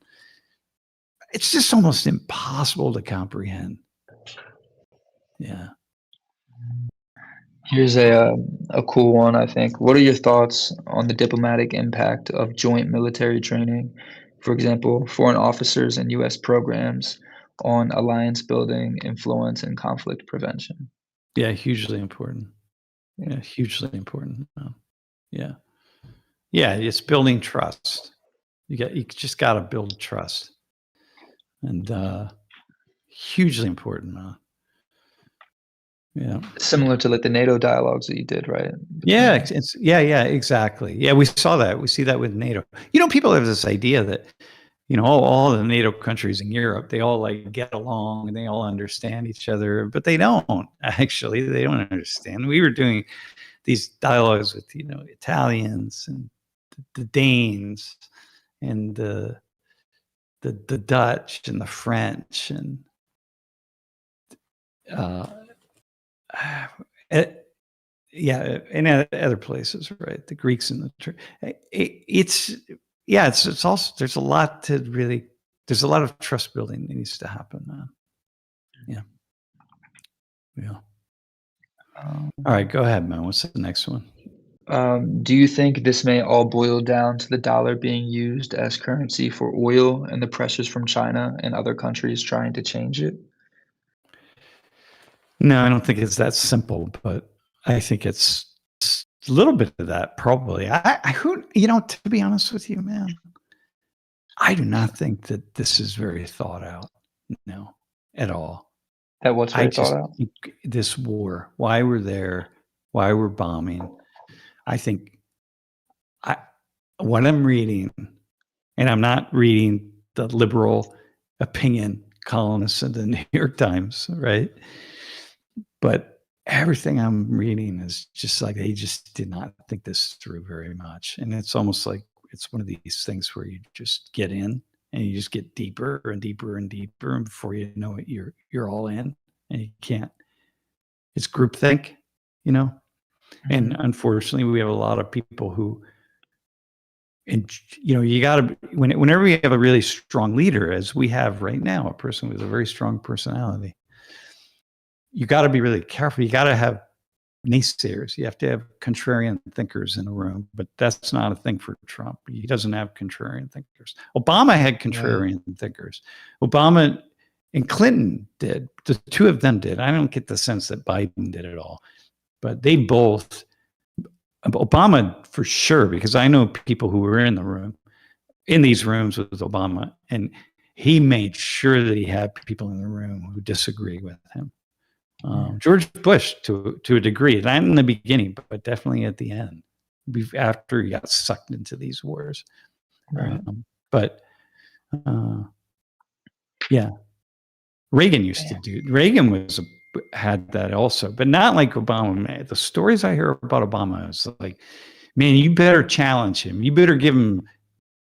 It's just almost impossible to comprehend. Yeah. Here's a cool one, I think. What are your thoughts on the diplomatic impact of joint military training, for example, foreign officers and U.S. programs on alliance building, influence, and conflict prevention? Yeah, hugely important. Yeah, hugely important. Yeah. Yeah, it's building trust. You just got to build trust. And hugely important. Yeah. Similar to like the NATO dialogues that you did, right? Yeah, exactly. Yeah, we saw that. We see that with NATO. People have this idea that, all the NATO countries in Europe, they all like get along and they all understand each other, but they don't actually. They don't understand. We were doing these dialogues with, Italians and the Danes and the Dutch and the French and and other places, right? The Greeks and it's also there's a lot of trust building that needs to happen, man. Yeah. All right, go ahead, man. What's the next one? Do you think this may all boil down to the dollar being used as currency for oil and the pressures from China and other countries trying to change it? No, I don't think it's that simple, but I think it's a little bit of that, probably. To be honest with you, man, I do not think that this is very thought out. No, at all. That what's very thought out? This war, why we're there, why we're bombing. I think what I'm reading, and I'm not reading the liberal opinion columnists in the New York Times, right? But everything I'm reading is just like they just did not think this through very much. And it's almost like it's one of these things where you just get in and you just get deeper and deeper and deeper, and before you know it, you're all in, and you can't. It's groupthink, And unfortunately, we have a lot of people who, and you got to whenever you have a really strong leader, as we have right now, a person with a very strong personality, you got to be really careful. You got to have naysayers. You have to have contrarian thinkers in a room, but that's not a thing for Trump. He doesn't have contrarian thinkers. Obama had contrarian thinkers. Obama and Clinton did. The two of them did. I don't get the sense that Biden did at all, but they both. Obama for sure, because I know people who were in these rooms with Obama, and he made sure that he had people in the room who disagree with him. George Bush to a degree, not in the beginning, but definitely at the end, after he got sucked into these wars. Right. Yeah. Reagan used to do. Reagan had that also, but not like Obama. The stories I hear about Obama is like, man, you better challenge him. You better give him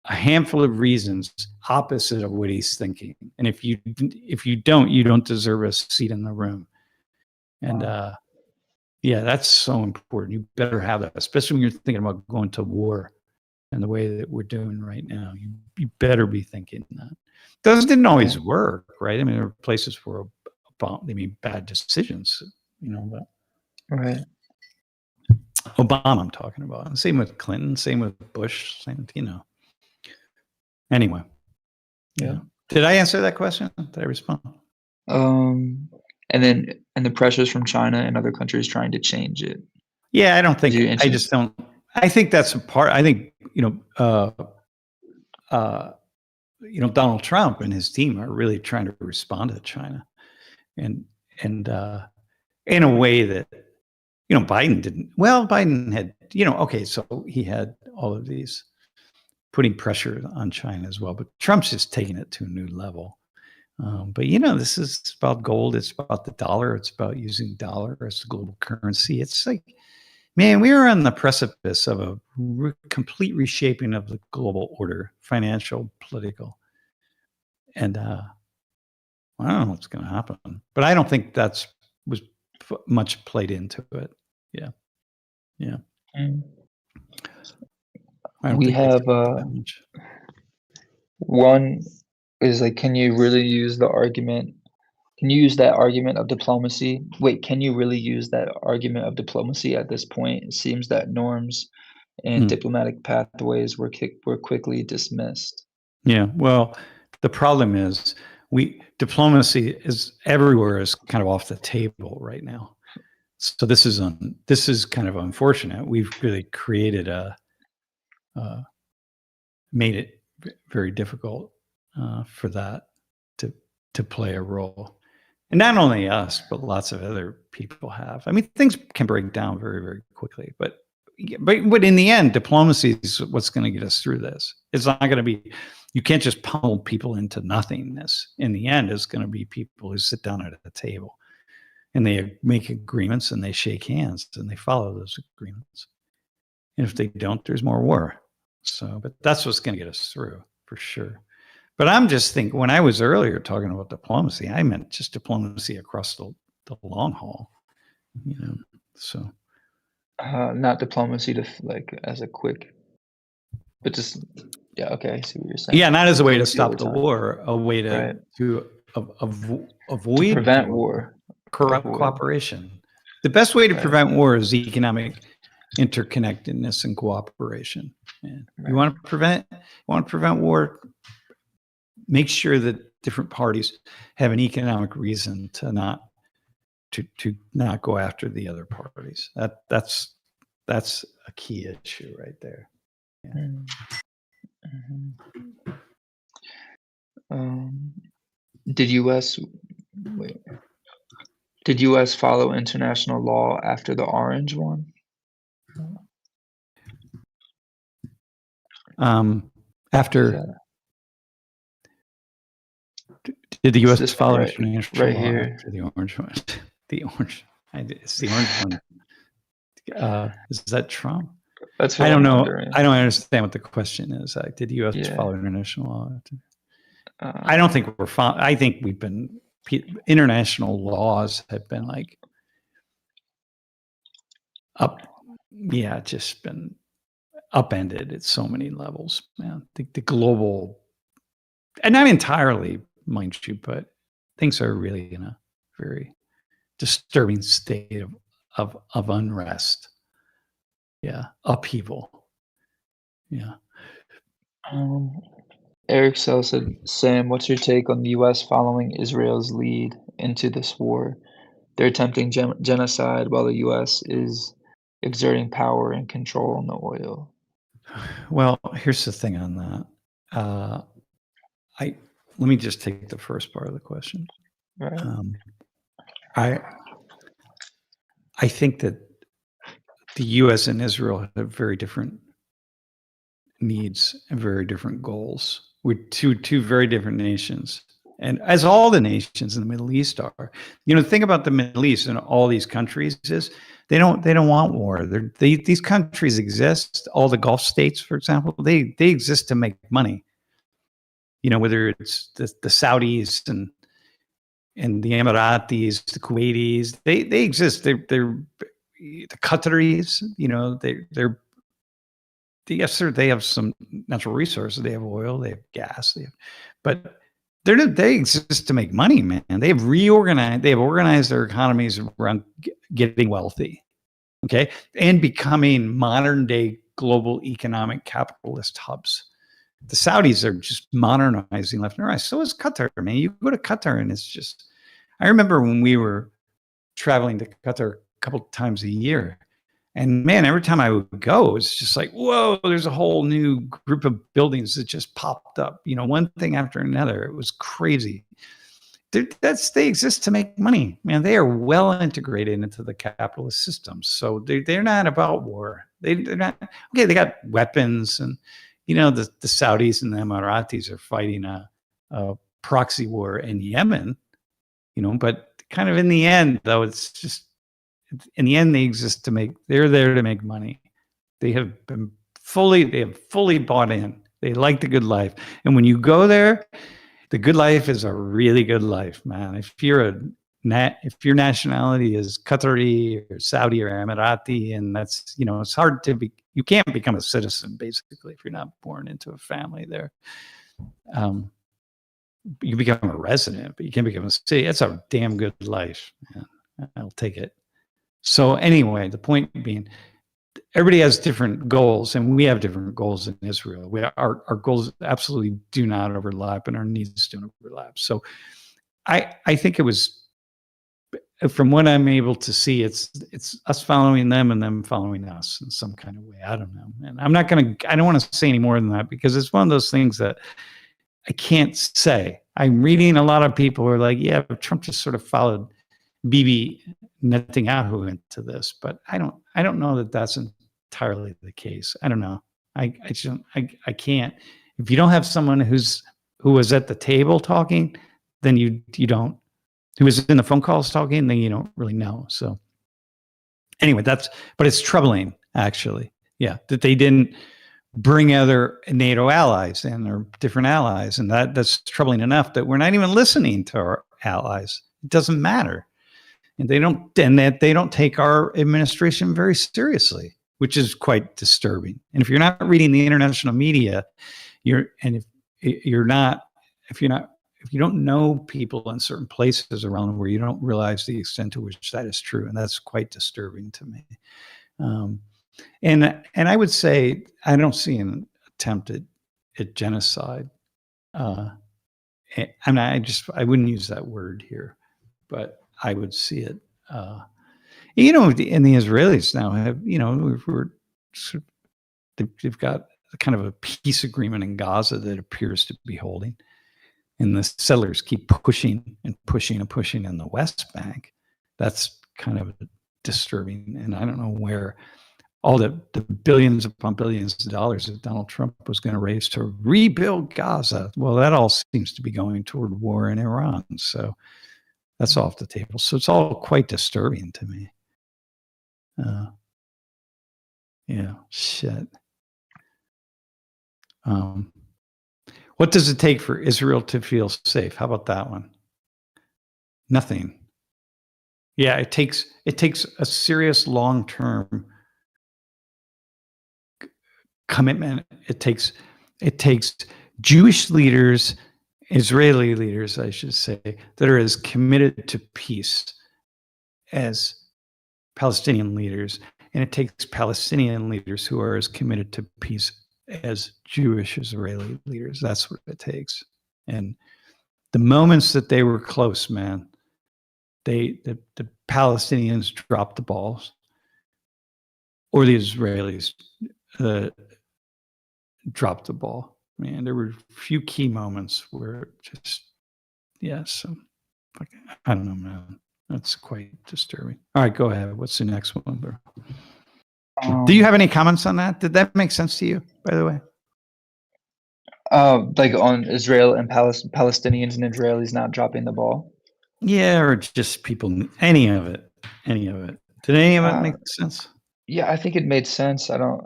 a handful of reasons opposite of what he's thinking. And if you don't, you don't deserve a seat in the room. And yeah, that's so important. You better have that, especially when you're thinking about going to war and the way that we're doing right now. You better be thinking that. Those didn't always work, right? I mean, there were places where they made bad decisions, but right. Obama I'm talking about. And same with Clinton, same with Bush, same with, Anyway. Yeah. Did I answer that question? Did I respond? And the pressures from China and other countries trying to change it. Yeah, I don't think I just don't. I think that's a part. I think Donald Trump and his team are really trying to respond to China, and in a way that Biden didn't. Well, Biden had okay, so he had all of these putting pressure on China as well, but Trump's just taking it to a new level. But this is about gold. It's about the dollar. It's about using dollar as the global currency. It's like, man, we are on the precipice of a complete reshaping of the global order, financial, political. And I don't know what's going to happen. But I don't think was much played into it. Yeah. Yeah. We have one is like, can you really use the argument? Can you use that argument of diplomacy? Wait, can you really use that argument of diplomacy at this point? It seems that norms and diplomatic pathways were quickly dismissed. Yeah, well, the problem is diplomacy is everywhere is kind of off the table right now. So this is kind of unfortunate. We've really created made it very difficult for that to play a role. And not only us, but lots of other people have. I mean, things can break down very, very quickly. But in the end, diplomacy is what's going to get us through this. It's not going to be, you can't just pummel people into nothingness. In the end, it's going to be people who sit down at a table and they make agreements and they shake hands and they follow those agreements. And if they don't, there's more war. So, but that's what's going to get us through for sure. But I'm just thinking, when I was earlier talking about diplomacy, I meant just diplomacy across the long haul, so. Not diplomacy to as a quick, but just, yeah, okay, I see what you're saying. Yeah, not as a way to stop the war, a way to avoid prevent war. Corrupt cooperation. The best way to prevent war is economic interconnectedness and cooperation. And you want to prevent war, make sure that different parties have an economic reason to not go after the other parties. That's a key issue right there. Yeah. Did U.S. follow international law after the Orange one? Did the U.S. follow international law here after the Orange one? It's the Orange one. Is that Trump? That's what I don't know. Wondering. I don't understand what the question is. Did the U.S. follow international law? I don't think we're following. I think international laws have been just been upended at so many levels. Man, the global, and not entirely, mind you, but things are really in a very disturbing state of unrest. Yeah, upheaval. Yeah. Eric Sell said, Sam, what's your take on the U.S. following Israel's lead into this war? They're attempting genocide while the U.S. is exerting power and control on the oil. Well, here's the thing on that. Let me just take the first part of the question. Right. I think that the U.S. and Israel have very different needs and very different goals. We're two very different nations And as all the nations in the Middle East are. The thing about the Middle East and all these countries is they don't want war. These countries exist. All the Gulf states, for example, they exist to make money. Whether it's the Saudis and the Emiratis, the Kuwaitis, they exist. They're the Qataris. Yes, sir. They have some natural resources. They have oil. They have gas. But they exist to make money, man. They have organized their economies around getting wealthy, okay, and becoming modern day global economic capitalist hubs. The Saudis are just modernizing left and right. So is Qatar, man. You go to Qatar and it's just. I remember when we were traveling to Qatar a couple times a year. And man, every time I would go, it's just like, whoa, there's a whole new group of buildings that just popped up, one thing after another. It was crazy. They exist to make money, man. They are well integrated into the capitalist system. So they're not about war. They're not, okay, they got weapons and, the Saudis and the Emiratis are fighting a proxy war in Yemen, but kind of in the end, though, it's just, in the end, they exist they're there to make money. They have fully bought in. They like the good life. And when you go there, the good life is a really good life, man. If your nationality is Qatari or Saudi or Emirati, and that's, it's hard you can't become a citizen, basically, if you're not born into a family there. You become a resident, but you can't become a city. That's a damn good life, man. I'll take it. So anyway, the point being, everybody has different goals, and we have different goals in Israel. Our goals absolutely do not overlap, and our needs don't overlap. So I think it was, from what I'm able to see, it's us following them and them following us in some kind of way. I don't know. And I don't want to say any more than that, because it's one of those things that I can't say. I'm reading a lot of people who are like, yeah, Trump just sort of followed Bibi Netanyahu into this, but I don't know that that's entirely the case. I don't know. I can't. If you don't have someone who was at the table talking, then you don't. Who was in the phone calls talking, then you don't really know. So anyway, but it's troubling, actually. Yeah, that they didn't bring other NATO allies in, or different allies, and that's troubling enough that we're not even listening to our allies. It doesn't matter. And that they don't take our administration very seriously, which is quite disturbing. And if you're not reading the international media, if you don't know people in certain places around where, you don't realize the extent to which that is true, and that's quite disturbing to me. And I would say I don't see an attempt at genocide. I wouldn't use that word here, but I would see it. And the Israelis now have, they've got kind of a peace agreement in Gaza that appears to be holding, and the settlers keep pushing and pushing and pushing in the West Bank. That's kind of disturbing, and I don't know where all the billions upon billions of dollars that Donald Trump was going to raise to rebuild Gaza. Well, that all seems to be going toward war in Iran. So that's off the table. So it's all quite disturbing to me. Yeah, shit. What does it take for Israel to feel safe? How about that one? Nothing. Yeah, it takes a serious long-term commitment. It takes Jewish leaders, Israeli leaders, I should say, that are as committed to peace as Palestinian leaders, and it takes Palestinian leaders who are as committed to peace as Jewish Israeli leaders. That's what it takes. And the moments that they were close, man, the Palestinians dropped the balls, or the Israelis dropped the ball. Man, there were a few key moments where it just, I don't know, man. That's quite disturbing. All right, go ahead. What's the next one, bro? Do you have any comments on that? Did that make sense to you, by the way? Like on Israel and Palestinians and Israelis not dropping the ball. Yeah, or just people, any of it. Did any of it make sense? Yeah, I think it made sense. I don't,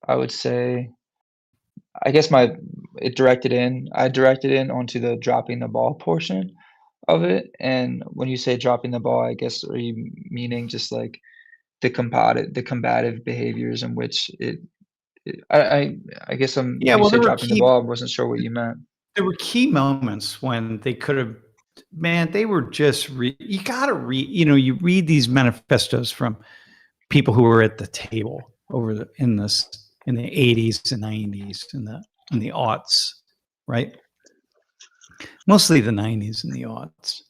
I would say, I guess I directed in onto the dropping the ball portion of it. And when you say dropping the ball, I guess, are you meaning just like the combative behaviors in which I guess when you said dropping the ball, I wasn't sure what you meant. There were key moments when they could have, man, they were just, you got to read, you read these manifestos from people who were at the table in the 80s and 90s and in the aughts, right? Mostly the 90s and the aughts.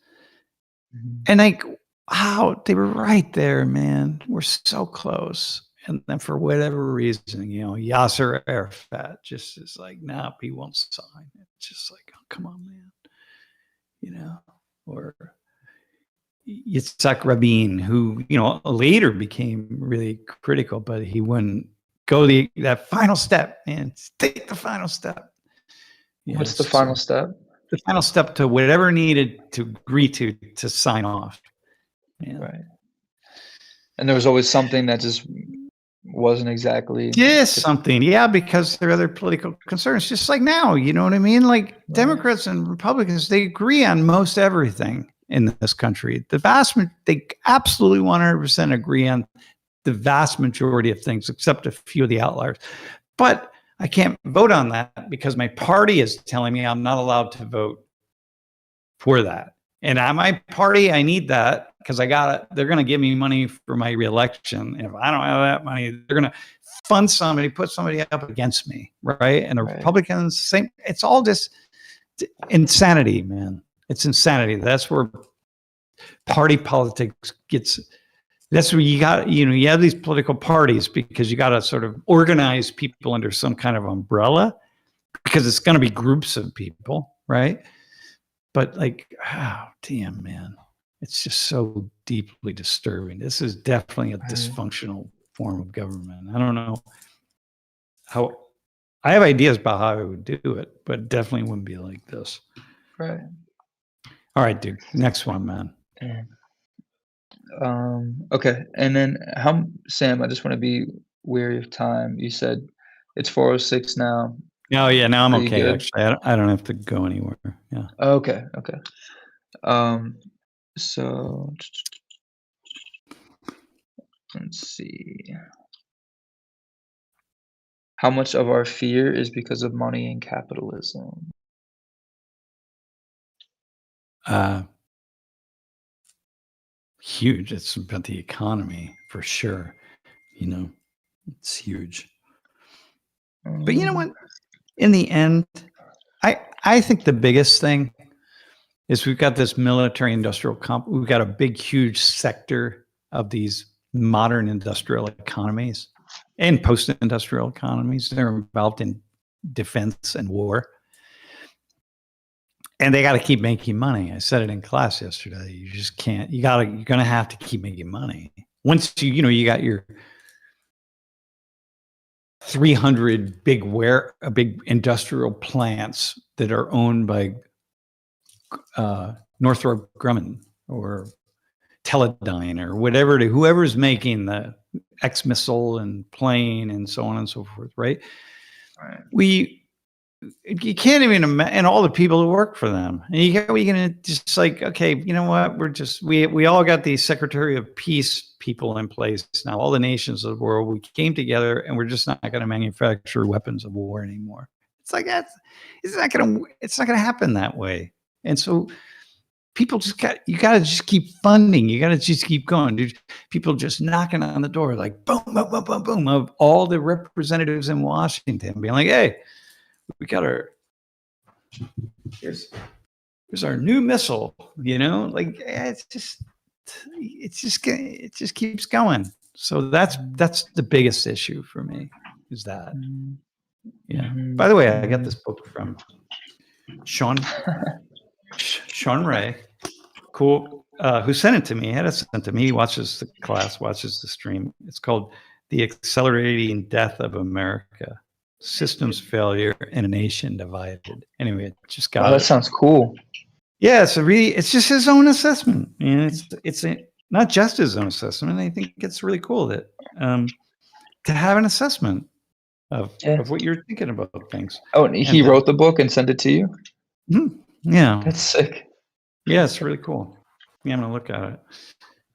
And like, wow, they were right there, man. We're so close. And then for whatever reason, Yasser Arafat just is like, nah, he won't sign. It's just like, oh, come on, man. Or Yitzhak Rabin, who, later became really critical, but he wouldn't go that final step, man. Take the final step. What's the final step? The final step to whatever needed to agree to sign off. Yeah. Right. And there was always something that just wasn't exactly something. Yeah, because there are other political concerns, just like now, you know what I mean? Like Democrats and Republicans, they agree on most everything in this country. They absolutely 100% agree on the vast majority of things, except a few of the outliers. But I can't vote on that because my party is telling me I'm not allowed to vote for that. And at my party, I need that because they're going to give me money for my reelection. And if I don't have that money, they're going to fund somebody, put somebody up against me, right? And the Republicans, same. It's all just insanity, man. It's insanity. That's where party politics gets. That's where you got, you have these political parties because you got to sort of organize people under some kind of umbrella because it's going to be groups of people, right? But like, oh, damn, man, it's just so deeply disturbing. This is definitely a dysfunctional form of government. I don't know how, I have ideas about how I would do it, but definitely wouldn't be like this. Right. All right, dude. Next one, man. Okay. And then Sam, I just want to be wary of time. You said it's 4:06 now. Oh yeah, now I'm okay. Actually, I don't have to go anywhere. Yeah. Okay. So let's see. How much of our fear is because of money and capitalism? Huge. It's about the economy for sure. It's huge. But you know what? In the end, I think the biggest thing is we've got this military industrial we've got a big, huge sector of these modern industrial economies and post-industrial economies. They're involved in defense and war. And they got to keep making money. I said it in class yesterday. You just can't, you're going to have to keep making money. Once you got your 300 big industrial plants that are owned by Northrop Grumman or Teledyne or whoever's making the X missile and plane and so on and so forth, right? You can't even imagine, and all the people who work for them. And you're going to just like, okay, you know what? We all got the Secretary of Peace people in place now. All the nations of the world, we came together, and we're just not going to manufacture weapons of war anymore. It's like it's not going to happen that way. And so people you got to just keep funding. You got to just keep going. Dude, people just knocking on the door, like boom, boom, boom, boom, boom, of all the representatives in Washington being like, hey, we got here's our new missile, like it just keeps going. So that's the biggest issue for me is that. Yeah. By the way, I got this book from Sean Ray, cool, who sent it to me. He had it sent to me. He watches the class, watches the stream. It's called The Accelerating Death of America. systems failure and a nation divided. Anyway, it just got. Oh, that sounds cool. Yeah, it's just his own assessment, and it's not just his own assessment. I think it's really cool that to have an assessment of what you're thinking about things. Oh, and he wrote the book and sent it to you? Yeah. That's sick. Yeah, it's really cool. Yeah, I'm gonna look at it.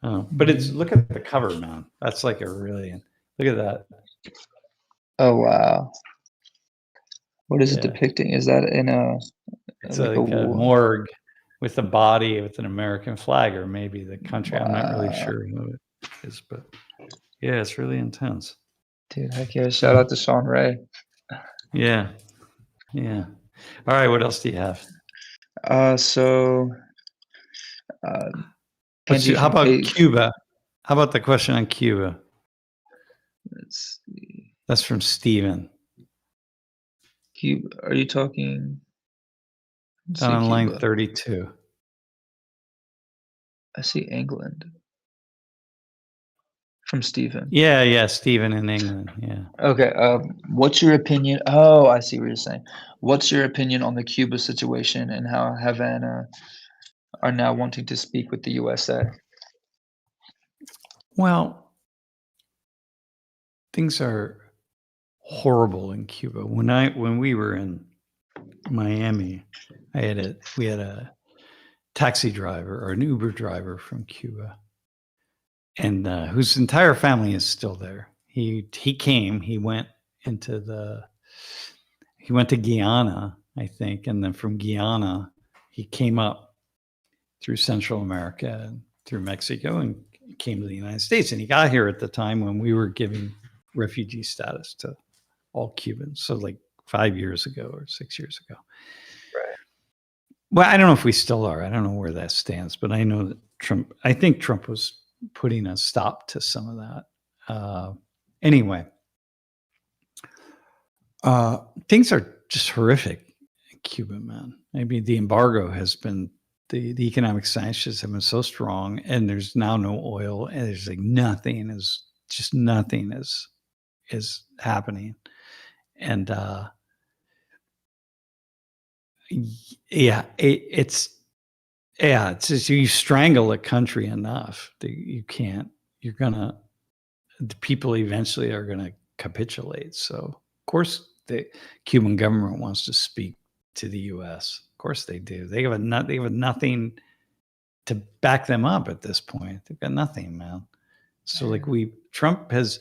But look at the cover, man. That's like a really, look at that. Oh wow. What is it depicting? Is that in it's like a morgue with a body with an American flag, or maybe the country. Wow. I'm not really sure who it is, but yeah, it's really intense. Dude, heck yeah. Shout out to Sean Ray. Yeah. Yeah. All right, what else do you have? How about Cuba? How about the question on Cuba? Let's see. That's from Steven. Cuba. Are you talking? Down on line 32. I see England. From Stephen. Yeah, Stephen in England. Yeah. Okay. What's your opinion? Oh, I see what you're saying. What's your opinion on the Cuba situation and how Havana are now wanting to speak with the USA? Well, things are horrible in Cuba. When we were in Miami, we had a taxi driver or an Uber driver from Cuba, and whose entire family is still there. He went to Guyana, I think, and then from Guyana he came up through Central America and through Mexico and came to the United States. And he got here at the time when we were giving refugee status to all Cubans, so like 5 years ago or 6 years ago. Right. Well, I don't know if we still are. I don't know where that stands, but I know that I think Trump was putting a stop to some of that. Anyway, things are just horrific in Cuba, man. I mean, the embargo has been, the economic sanctions have been so strong, and there's now no oil, and there's like nothing is happening. And it's just, you strangle a country enough that you can't, the people eventually are going to capitulate. So of course the Cuban government wants to speak to the US. Of course they do. They have nothing to back them up at this point. They've got nothing, man. So Trump has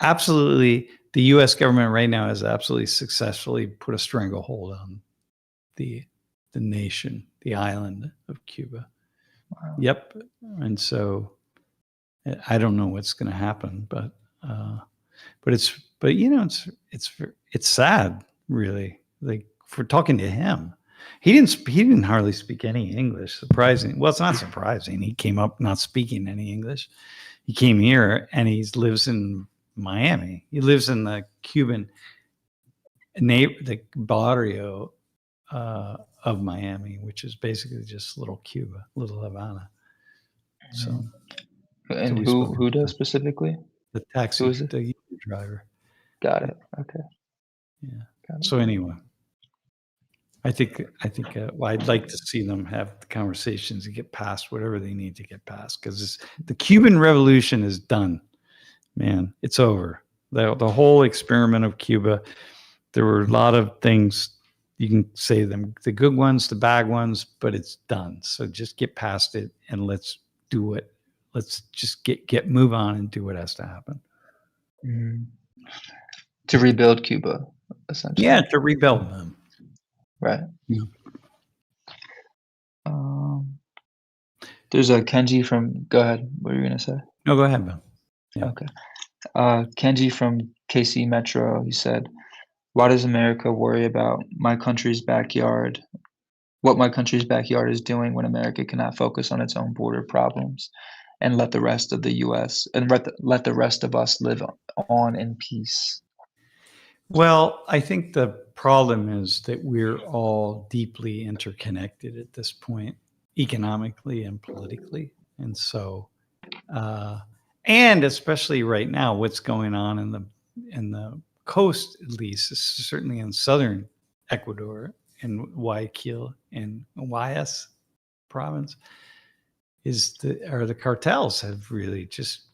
absolutely, the US government right now has absolutely successfully put a stranglehold on the nation, the island of Cuba. Wow. Yep. And so I don't know what's going to happen, but it's sad, really. Like, for talking to him, he didn't hardly speak any English. Surprising. Well, it's not surprising. He came up not speaking any English. He came here and he lives in Miami. He lives in the Cuban the barrio of Miami, which is basically just little Cuba, little Havana. So, and who does specifically? The taxi, the driver. Got it. Okay. Yeah. So anyway, I think I'd like to see them have the conversations to get past whatever they need to get past, because the Cuban Revolution is done, man. It's over. The whole experiment of Cuba. There were a lot of things. You can say them, the good ones, the bad ones, but it's done. So just get past it and let's do it. Let's just move on and do what has to happen. Mm-hmm. To rebuild Cuba, essentially. Yeah, to rebuild them. Right. Yeah. There's a Kenji from. Go ahead. What were you gonna say? No, go ahead, Ben. Yeah. Okay. Kenji from KC Metro. He said, "Why does America worry about my country's backyard? What my country's backyard is doing when America cannot focus on its own border problems and let the rest of the U.S. and let the rest of us live on in peace?" Well, I think the problem is that we're all deeply interconnected at this point, economically and politically. And so, and especially right now, what's going on in the coast, at least, certainly in southern Ecuador and Guayaquil and Guayas province, the cartels have really just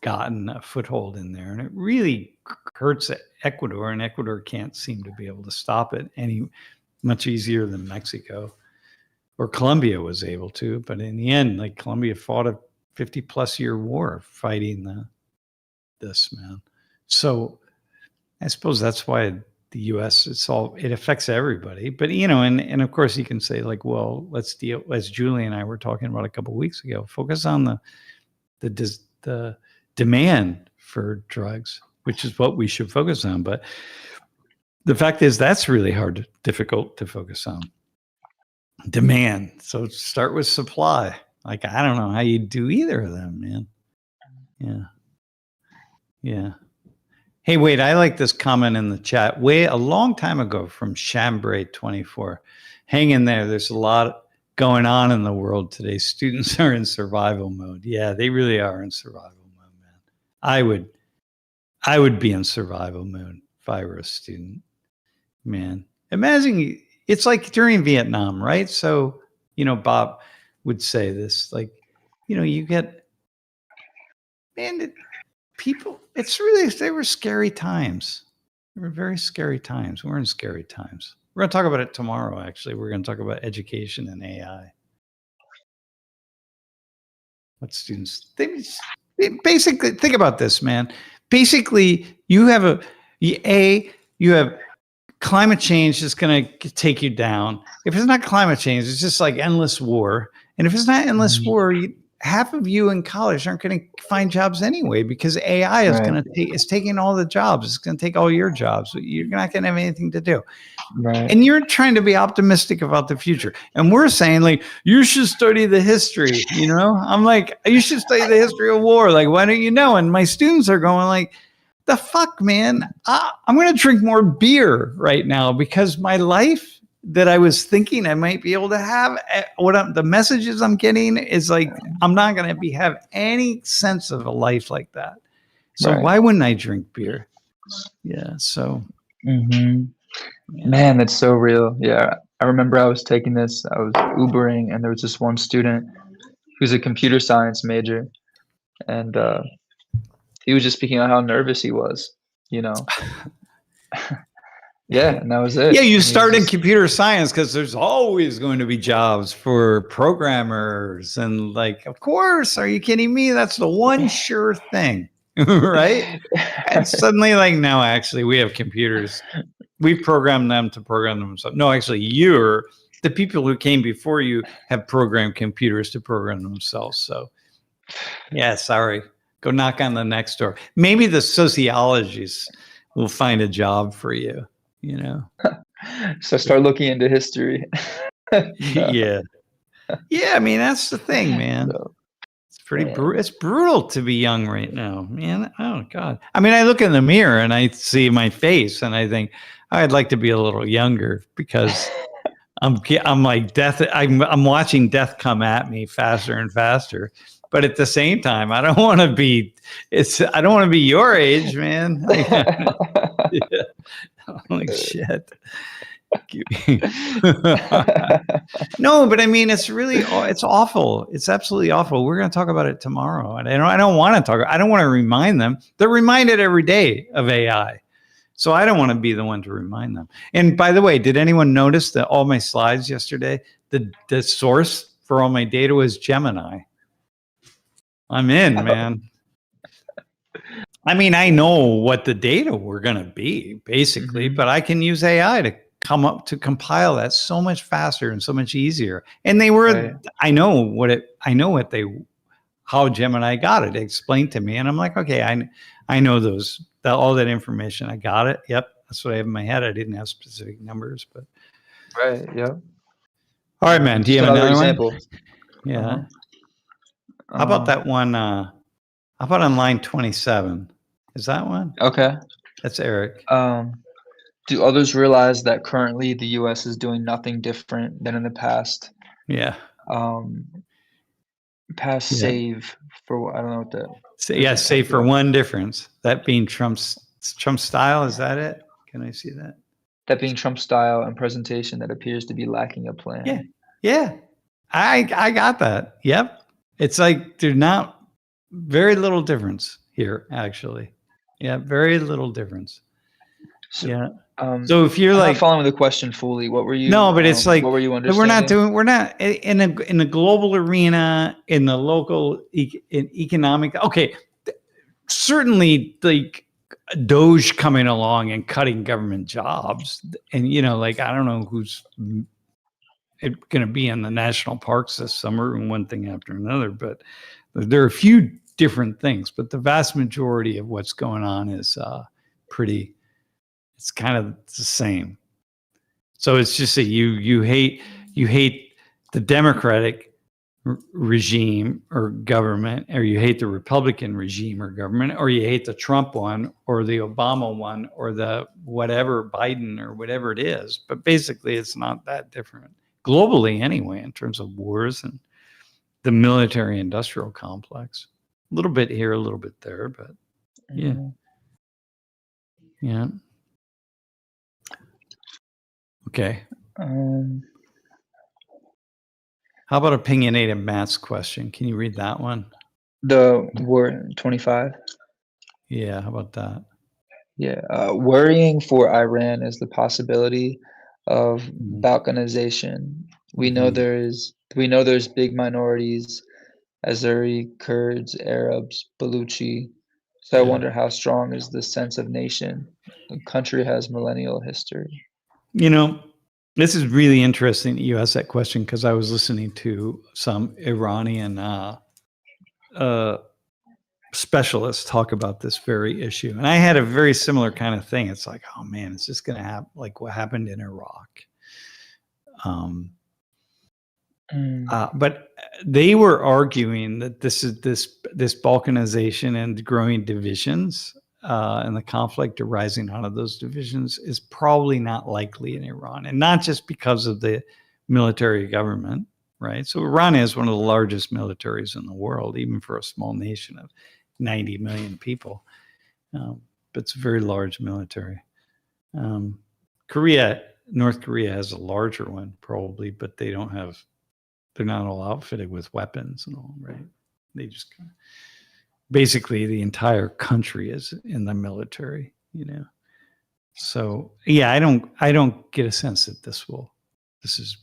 gotten a foothold in there, and it really hurts Ecuador, and Ecuador can't seem to be able to stop it any much easier than Mexico or Colombia was able to. But in the end, like, Colombia fought a 50+ year war fighting this, man. So I suppose that's why the U.S. it affects everybody. But and of course you can say, like, well, let's deal, as Julie and I were talking about a couple of weeks ago, focus on the demand for drugs, which is what we should focus on. But the fact is, that's really difficult to focus on. Demand. So start with supply. Like, I don't know how you do either of them, man. Yeah. Hey, wait, I like this comment in the chat a long time ago from Chambray24. Hang in there. There's a lot going on in the world today. Students are in survival mode. Yeah, they really are in survival mode, man. I would be in survival mode if I were a student, man. Imagine, it's like during Vietnam, right? So, Bob would say this, like, you get, man, they were scary times. They were very scary times. We're in scary times. We're going to talk about it tomorrow, actually. We're going to talk about education and AI. What students, they basically, think about this, man. Basically, you have climate change is going to take you down. If it's not climate change, it's just like endless war. And if it's not endless war, half of you in college aren't going to find jobs anyway, because AI is it's taking all the jobs. It's going to take all your jobs. You're not going to have anything to do. Right. And you're trying to be optimistic about the future. And we're saying, like, you should study the history, I'm like, you should study the history of war. Like, why don't you know? And my students are going like, the fuck, man, I'm going to drink more beer right now, because my life that I was thinking I might be able to have, the messages I'm getting is like, I'm not going to have any sense of a life like that. So why wouldn't I drink beer? Yeah. So, man, that's so real. Yeah. I remember I was taking this, I was Ubering, and there was this one student who's a computer science major, and he was just speaking on how nervous he was, Yeah, and that was it. Yeah, you start in computer science because there's always going to be jobs for programmers. And, like, of course, are you kidding me? That's the one sure thing, right? And suddenly, like, no, actually, we have computers. We program them to program themselves. No, actually, the people who came before you have programmed computers to program themselves. So, yeah, sorry. Go knock on the next door. Maybe the sociologists will find a job for you. So start looking into history. Yeah. I mean, that's the thing, man. It's pretty brutal. It's brutal to be young right now, man. Oh God. I mean, I look in the mirror and I see my face and I think I'd like to be a little younger, because I'm like death. I'm watching death come at me faster and faster. But at the same time, I don't want to be your age, man. Yeah. I'm like, shit. No, but I mean, it's awful. It's absolutely awful. We're going to talk about it tomorrow. And I don't want to remind them. They're reminded every day of AI. So I don't want to be the one to remind them. And by the way, did anyone notice that all my slides yesterday, the source for all my data was Gemini? I'm in, man. I mean, I know what the data were going to be, basically, but I can use AI to compile that so much faster and so much easier. And they were, I know how Gemini got it. It explained to me, and I'm like, okay, I know all that information. I got it. Yep, that's what I have in my head. I didn't have specific numbers, but yeah. All right, man. Do you have another example? One? Yeah. How about that one? How about on line 27? Is that one? Okay. That's Eric. Do others realize that currently the U.S. is doing nothing different than in the past? Yeah. Save for, I don't know what that. Save for one difference, that being Trump's It's Trump style. Is that it? Can I see that? That being Trump style and presentation that appears to be lacking a plan. Yeah. Yeah. I got that. Yep. It's like there's not very little difference here, actually. Yeah, very little difference. So, yeah. So if you're I'm like not following the question fully, what were you? No, but it's like what were you understanding? we're not in a global arena, in the local in economic. Okay, certainly like Doge coming along and cutting government jobs, and like I don't know who's going to be in the national parks this summer and one thing after another, but there are a few different things, but the vast majority of what's going on is pretty. It's kind of the same. So it's just that you hate the Democratic regime or government, or you hate the Republican regime or government, or you hate the Trump one or the Obama one or the whatever Biden or whatever it is. But basically, it's not that different globally anyway in terms of wars and the military-industrial complex. A little bit here, a little bit there, but yeah, yeah. Okay. How about opinionated Matt's question? Can you read that one? The word 25. Yeah, how about that? Yeah, worrying for Iran is the possibility of balkanization. We know there's big minorities, Azeri, Kurds, Arabs, Baluchi. So I wonder how strong is the sense of nation. The country has millennial history. This is really interesting that you asked that question because I was listening to some Iranian specialists talk about this very issue. And I had a very similar kind of thing. It's like, oh man, it's just going to happen like what happened in Iraq. But they were arguing that this balkanization and growing divisions and the conflict arising out of those divisions is probably not likely in Iran, and not just because of the military government, right? So Iran is one of the largest militaries in the world, even for a small nation of 90 million people. But it's a very large military. North Korea has a larger one probably, but they're not all outfitted with weapons and all, right? They just basically the entire country is in the military, So yeah, I don't get a sense that this is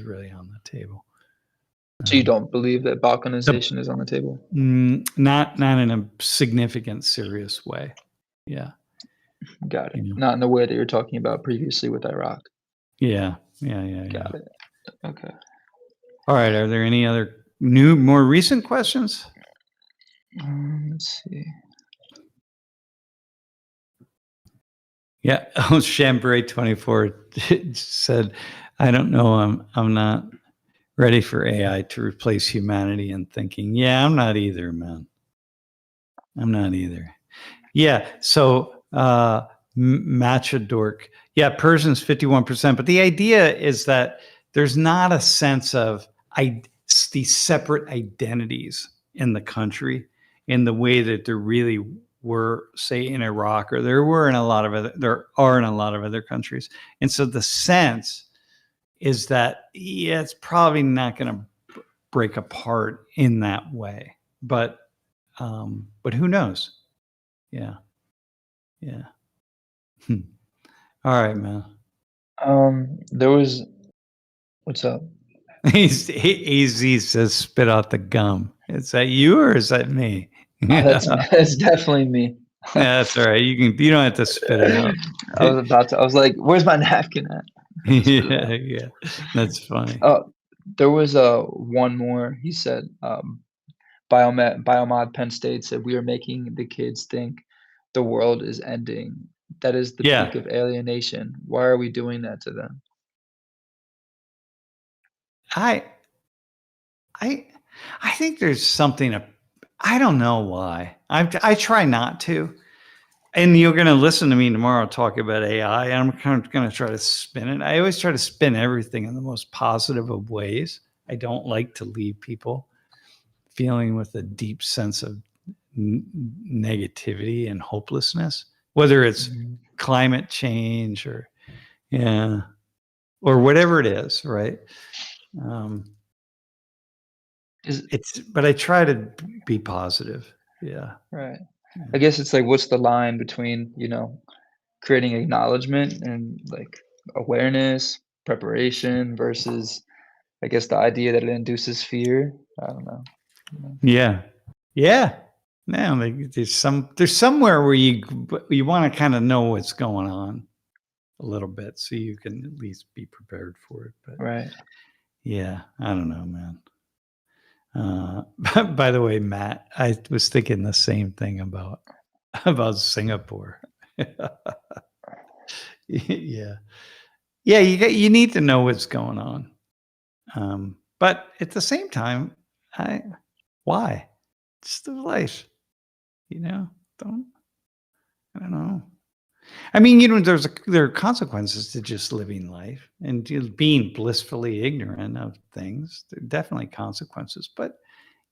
really on the table. So you don't believe that balkanization is on the table? Not in a significant, serious way. Yeah. Got it. Not in the way that you're talking about previously with Iraq. Yeah. Got it. Okay. All right. Are there any other more recent questions? Let's see. Yeah. Oh, Chambray 24 said, I don't know. I'm not ready for AI to replace humanity in thinking. Yeah, I'm not either, man. I'm not either. Yeah. So Machadork. Yeah, Persian's 51%. But the idea is that there's not a sense of these separate identities in the country in the way that there really were, say, in Iraq, or there are in a lot of other countries. And so the sense is that, yeah, it's probably not going to break apart in that way. But who knows? Yeah. All right, man. There was, what's up? AZ says, "Spit out the gum." Is that you or is that me? That's definitely me. That's all right. You don't have to spit it out. I was like, "Where's my napkin at?" Yeah, that's funny. There was one more. He said, Biomod Penn State said, "We are making the kids think the world is ending. That is the peak of alienation. Why are we doing that to them?" I think there's something. I don't know why. I try not to. And you're going to listen to me tomorrow talk about AI. And I'm kind of going to try to spin it. I always try to spin everything in the most positive of ways. I don't like to leave people feeling with a deep sense of negativity and hopelessness, whether it's climate change or whatever it is, right? But I try to be positive. Yeah. Right. I guess it's like, what's the line between, creating acknowledgement and like awareness, preparation versus, I guess, the idea that it induces fear. I don't know. Yeah. No, there's somewhere where you want to kind of know what's going on a little bit, so you can at least be prepared for it. But right. Yeah, I don't know, man. By the way, Matt, I was thinking the same thing about Singapore. Yeah. You need to know what's going on. But at the same time, why? It's the life. I don't know. I mean, there are consequences to just living life and being blissfully ignorant of things. There are definitely consequences, but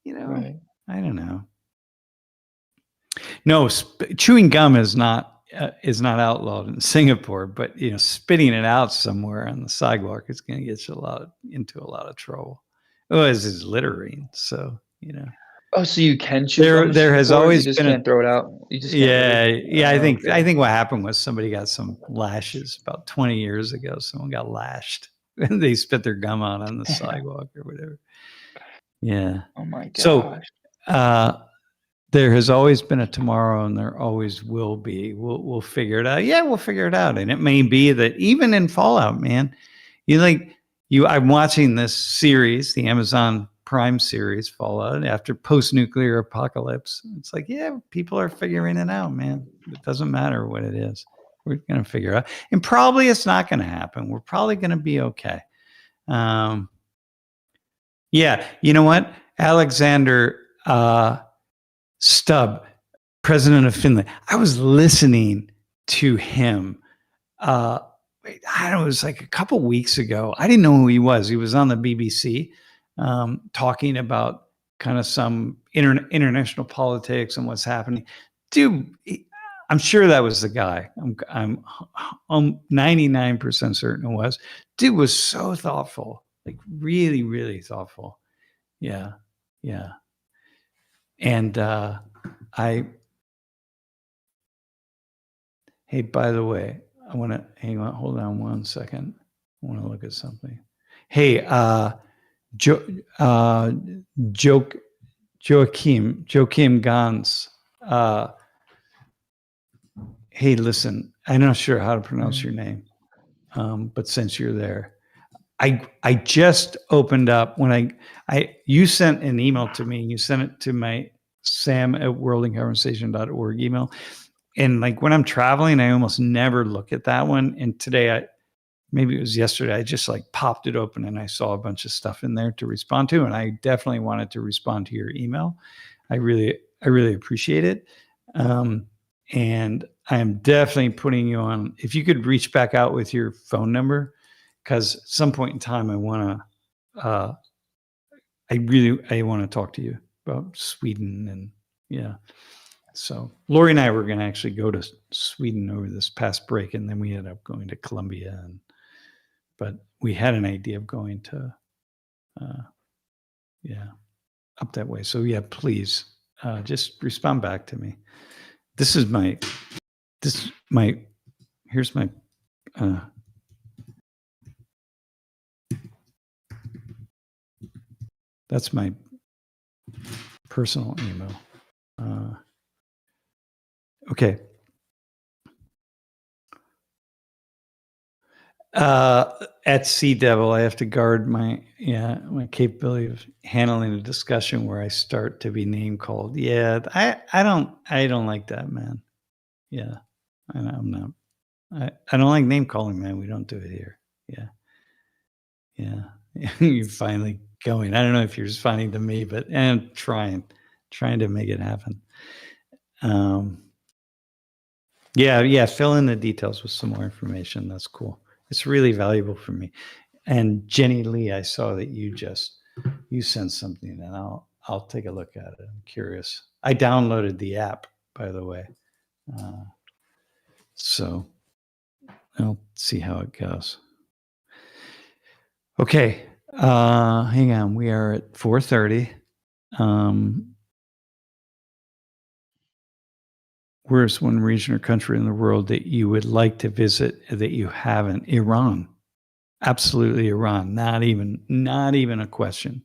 Right. I don't know. No, chewing gum is not outlawed in Singapore, but spitting it out somewhere on the sidewalk is going to get you into a lot of trouble. This is littering, so Oh, so you can chew gum? There has always you just been can't throw it out. You just can't I think okay. I think what happened was somebody got some lashes about 20 years ago. Someone got lashed and they spit their gum out on the sidewalk or whatever. Yeah. Oh my gosh. So there has always been a tomorrow, and there always will be. We'll figure it out. Yeah, we'll figure it out. And it may be that even in Fallout, man, I'm watching this series, the Amazon Prime series, Fallout, after post-nuclear apocalypse. It's like, yeah, people are figuring it out, man. It doesn't matter what it is. We're going to figure it out. And probably it's not going to happen. We're probably going to be okay. Yeah, you know what? Alexander Stubb, president of Finland. I was listening to him. I don't know, it was like a couple weeks ago. I didn't know who he was. He was on the BBC talking about kind of some international politics and what's happening. Dude, I'm sure that was the guy. I'm 99% certain it was. Dude was so thoughtful, like really, really thoughtful. Yeah. And hey, by the way, I want to hang on. Hold on 1 second. I want to look at something. Hey, Joachim Gans. Hey, listen, I'm not sure how to pronounce your name, but since you're there, I just opened up when you sent an email to me. You sent it to my sam@worldinconversation.org email. And like when I'm traveling, I almost never look at that one. And today, maybe it was yesterday, I just like popped it open and I saw a bunch of stuff in there to respond to. And I definitely wanted to respond to your email. I really appreciate it. And I am definitely putting you on. If you could reach back out with your phone number, because at some point in time, I want to talk to you about Sweden and yeah. So Lori and I were going to actually go to Sweden over this past break, and then we ended up going to Colombia. But we had an idea of going to, up that way. So yeah, please just respond back to me. Here's my. That's my personal email. Okay. At Sea Devil, I have to guard my capability of handling a discussion where I start to be name called. Yeah, I don't like that, man. Yeah, I'm not. I don't like name calling, man. We don't do it here. Yeah. You're finally going. I don't know if you're responding to me, but I'm trying to make it happen. Yeah. Fill in the details with some more information. That's cool. It's really valuable for me. And Jenny Lee, I saw that you sent something, and I'll take a look at it. I'm curious. I downloaded the app, by the way. So I'll see how it goes. Okay. Hang on. We are at 4:30. Where's one region or country in the world that you would like to visit that you haven't? Iran. Absolutely Iran. Not even a question.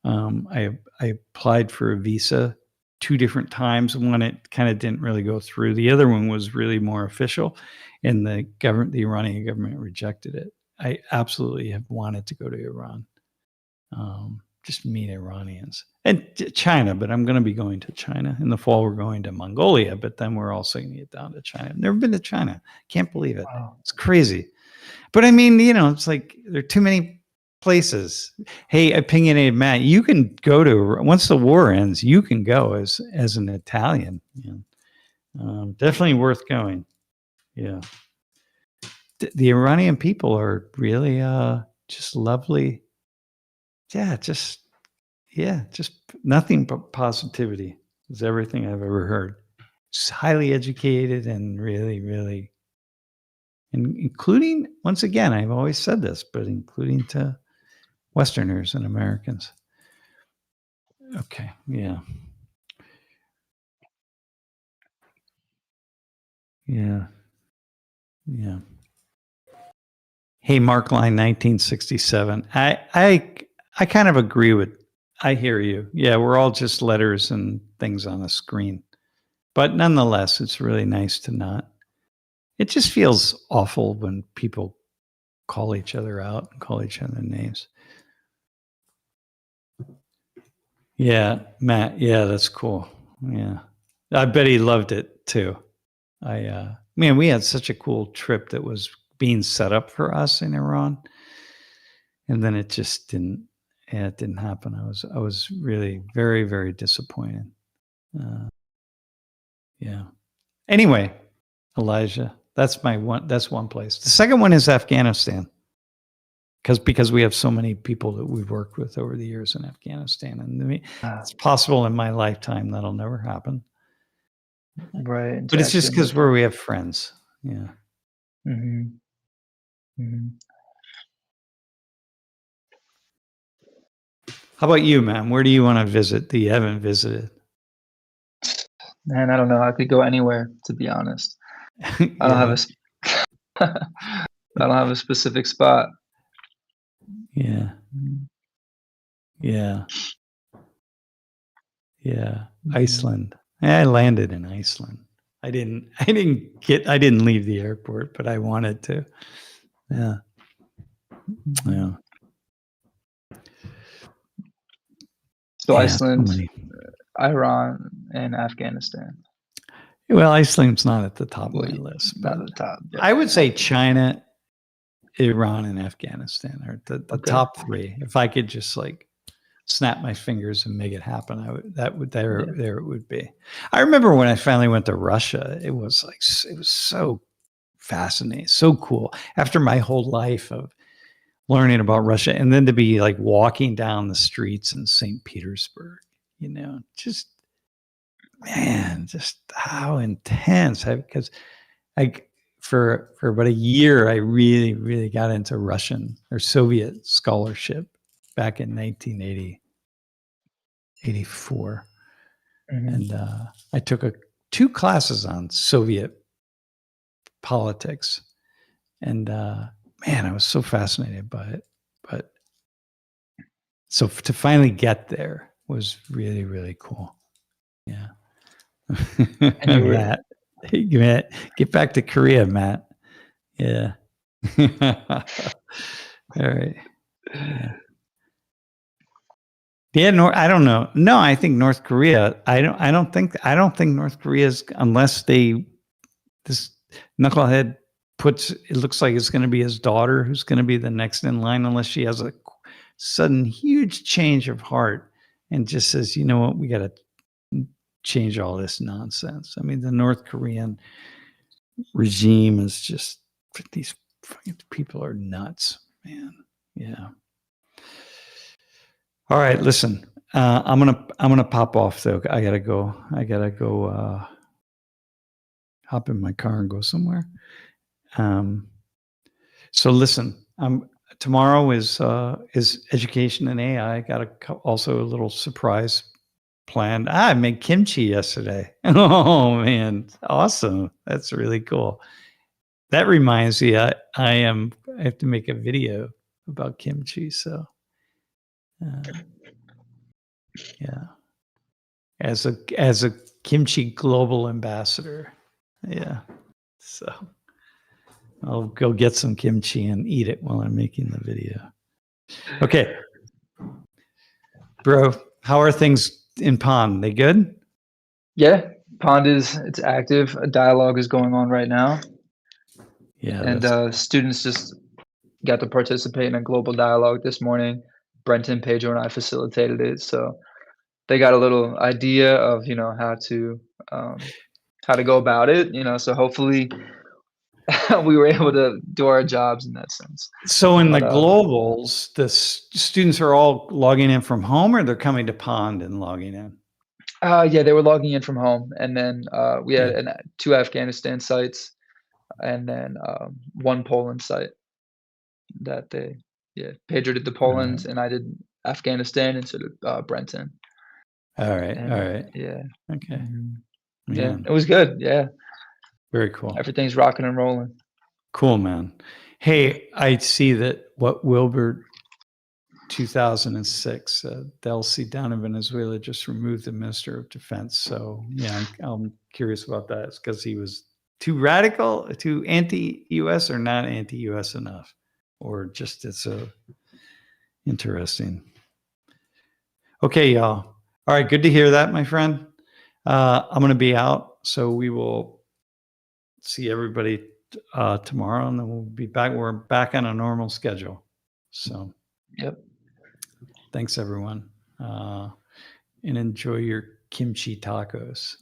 I applied for a visa 2 different times. One, it kind of didn't really go through. The other one was really more official, and the Iranian government rejected it. I absolutely have wanted to go to Iran. Just meet Iranians and China, but I'm going to be going to China in the fall. We're going to Mongolia, but then we're also going to get down to China. I've never been to China. Can't believe it. Wow. It's crazy. But I mean, it's like there are too many places. Hey, opinionated Matt, you can go to, once the war ends, you can go as an Italian. Definitely worth going. Yeah. The Iranian people are really just lovely. Yeah, just nothing but positivity is everything I've ever heard. Just highly educated and really, really, and including, once again, I've always said this, but including to Westerners and Americans. Okay, yeah. Hey, Mark Line 1967. I kind of agree with, I hear you. Yeah, we're all just letters and things on a screen. But nonetheless, it's really nice to not. It just feels awful when people call each other out and call each other names. Yeah, Matt. Yeah, that's cool. Yeah. I bet he loved it too. Man, we had such a cool trip that was being set up for us in Iran. And then it just didn't happen. I was really very, very disappointed. Yeah. Anyway, Elijah, that's one place. The second one is Afghanistan. Because we have so many people that we've worked with over the years in Afghanistan. And it's possible in my lifetime that'll never happen. Right. But it's just because we have friends. Yeah. Mm-hmm. Mm-hmm. How about you, man? Where do you want to visit that you haven't visited? Man, I don't know. I could go anywhere, to be honest. I don't have a specific spot. Yeah. Iceland. I landed in Iceland. I didn't leave the airport, but I wanted to. Yeah. So Iceland, Iran, and Afghanistan. Well, Iceland's not at the top of my list. Not at the top. Yeah. I would say China, Iran, and Afghanistan are the top 3. If I could just snap my fingers and make it happen, there it would be. I remember when I finally went to Russia, it was so fascinating, so cool. After my whole life of learning about Russia, and then to be walking down the streets in St. Petersburg, just how intense. Because for about a year, I really, really got into Russian or Soviet scholarship back in 1984. Mm-hmm. And I took 2 classes on Soviet politics. And man, I was so fascinated by it. But so to finally get there was really, really cool. Yeah. And Matt, get back to Korea, Matt. Yeah. All right. Yeah. I don't know. No, I think North Korea. I don't think North Korea is, unless this knucklehead it looks like it's going to be his daughter who's going to be the next in line, unless she has a sudden huge change of heart and just says, you know what, we got to change all this nonsense. I mean, the North Korean regime is just, these fucking people are nuts, man. Yeah. All right, listen, I'm gonna pop off though. I gotta go hop in my car and go somewhere. So listen, tomorrow is education and AI. Got also a little surprise planned. I made kimchi yesterday. Oh man, awesome! That's really cool. That reminds me, I have to make a video about kimchi. So, yeah, as a kimchi global ambassador, yeah. So I'll go get some kimchi and eat it while I'm making the video. Okay, bro, how are things in Pond? They good? Yeah, Pond it's active. A dialogue is going on right now. Yeah, and students just got to participate in a global dialogue this morning. Brenton, Pedro, and I facilitated it, so they got a little idea of how to go about it. So hopefully we were able to do our jobs in that sense. So in the globals, the students are all logging in from home, or they're coming to Pond and logging in? Yeah, they were logging in from home, and then we had 2 Afghanistan sites, and then 1 Poland site that Pedro did the Poland, and I did Afghanistan instead of Brenton. All right. Yeah. Okay. Yeah, it was good. Yeah. Very cool. Everything's rocking and rolling. Cool, man. Hey, I see that what Wilbur 2006, the LC down in Venezuela just removed the Minister of Defense. So yeah, I'm curious about that. It's because he was too radical, too anti-US, or not anti-US enough, or just it's interesting. Okay, y'all. All right, good to hear that, my friend. I'm going to be out, so we will see everybody tomorrow, and then we'll be back. We're back on a normal schedule. So, yep. Thanks, everyone, and enjoy your kimchi tacos.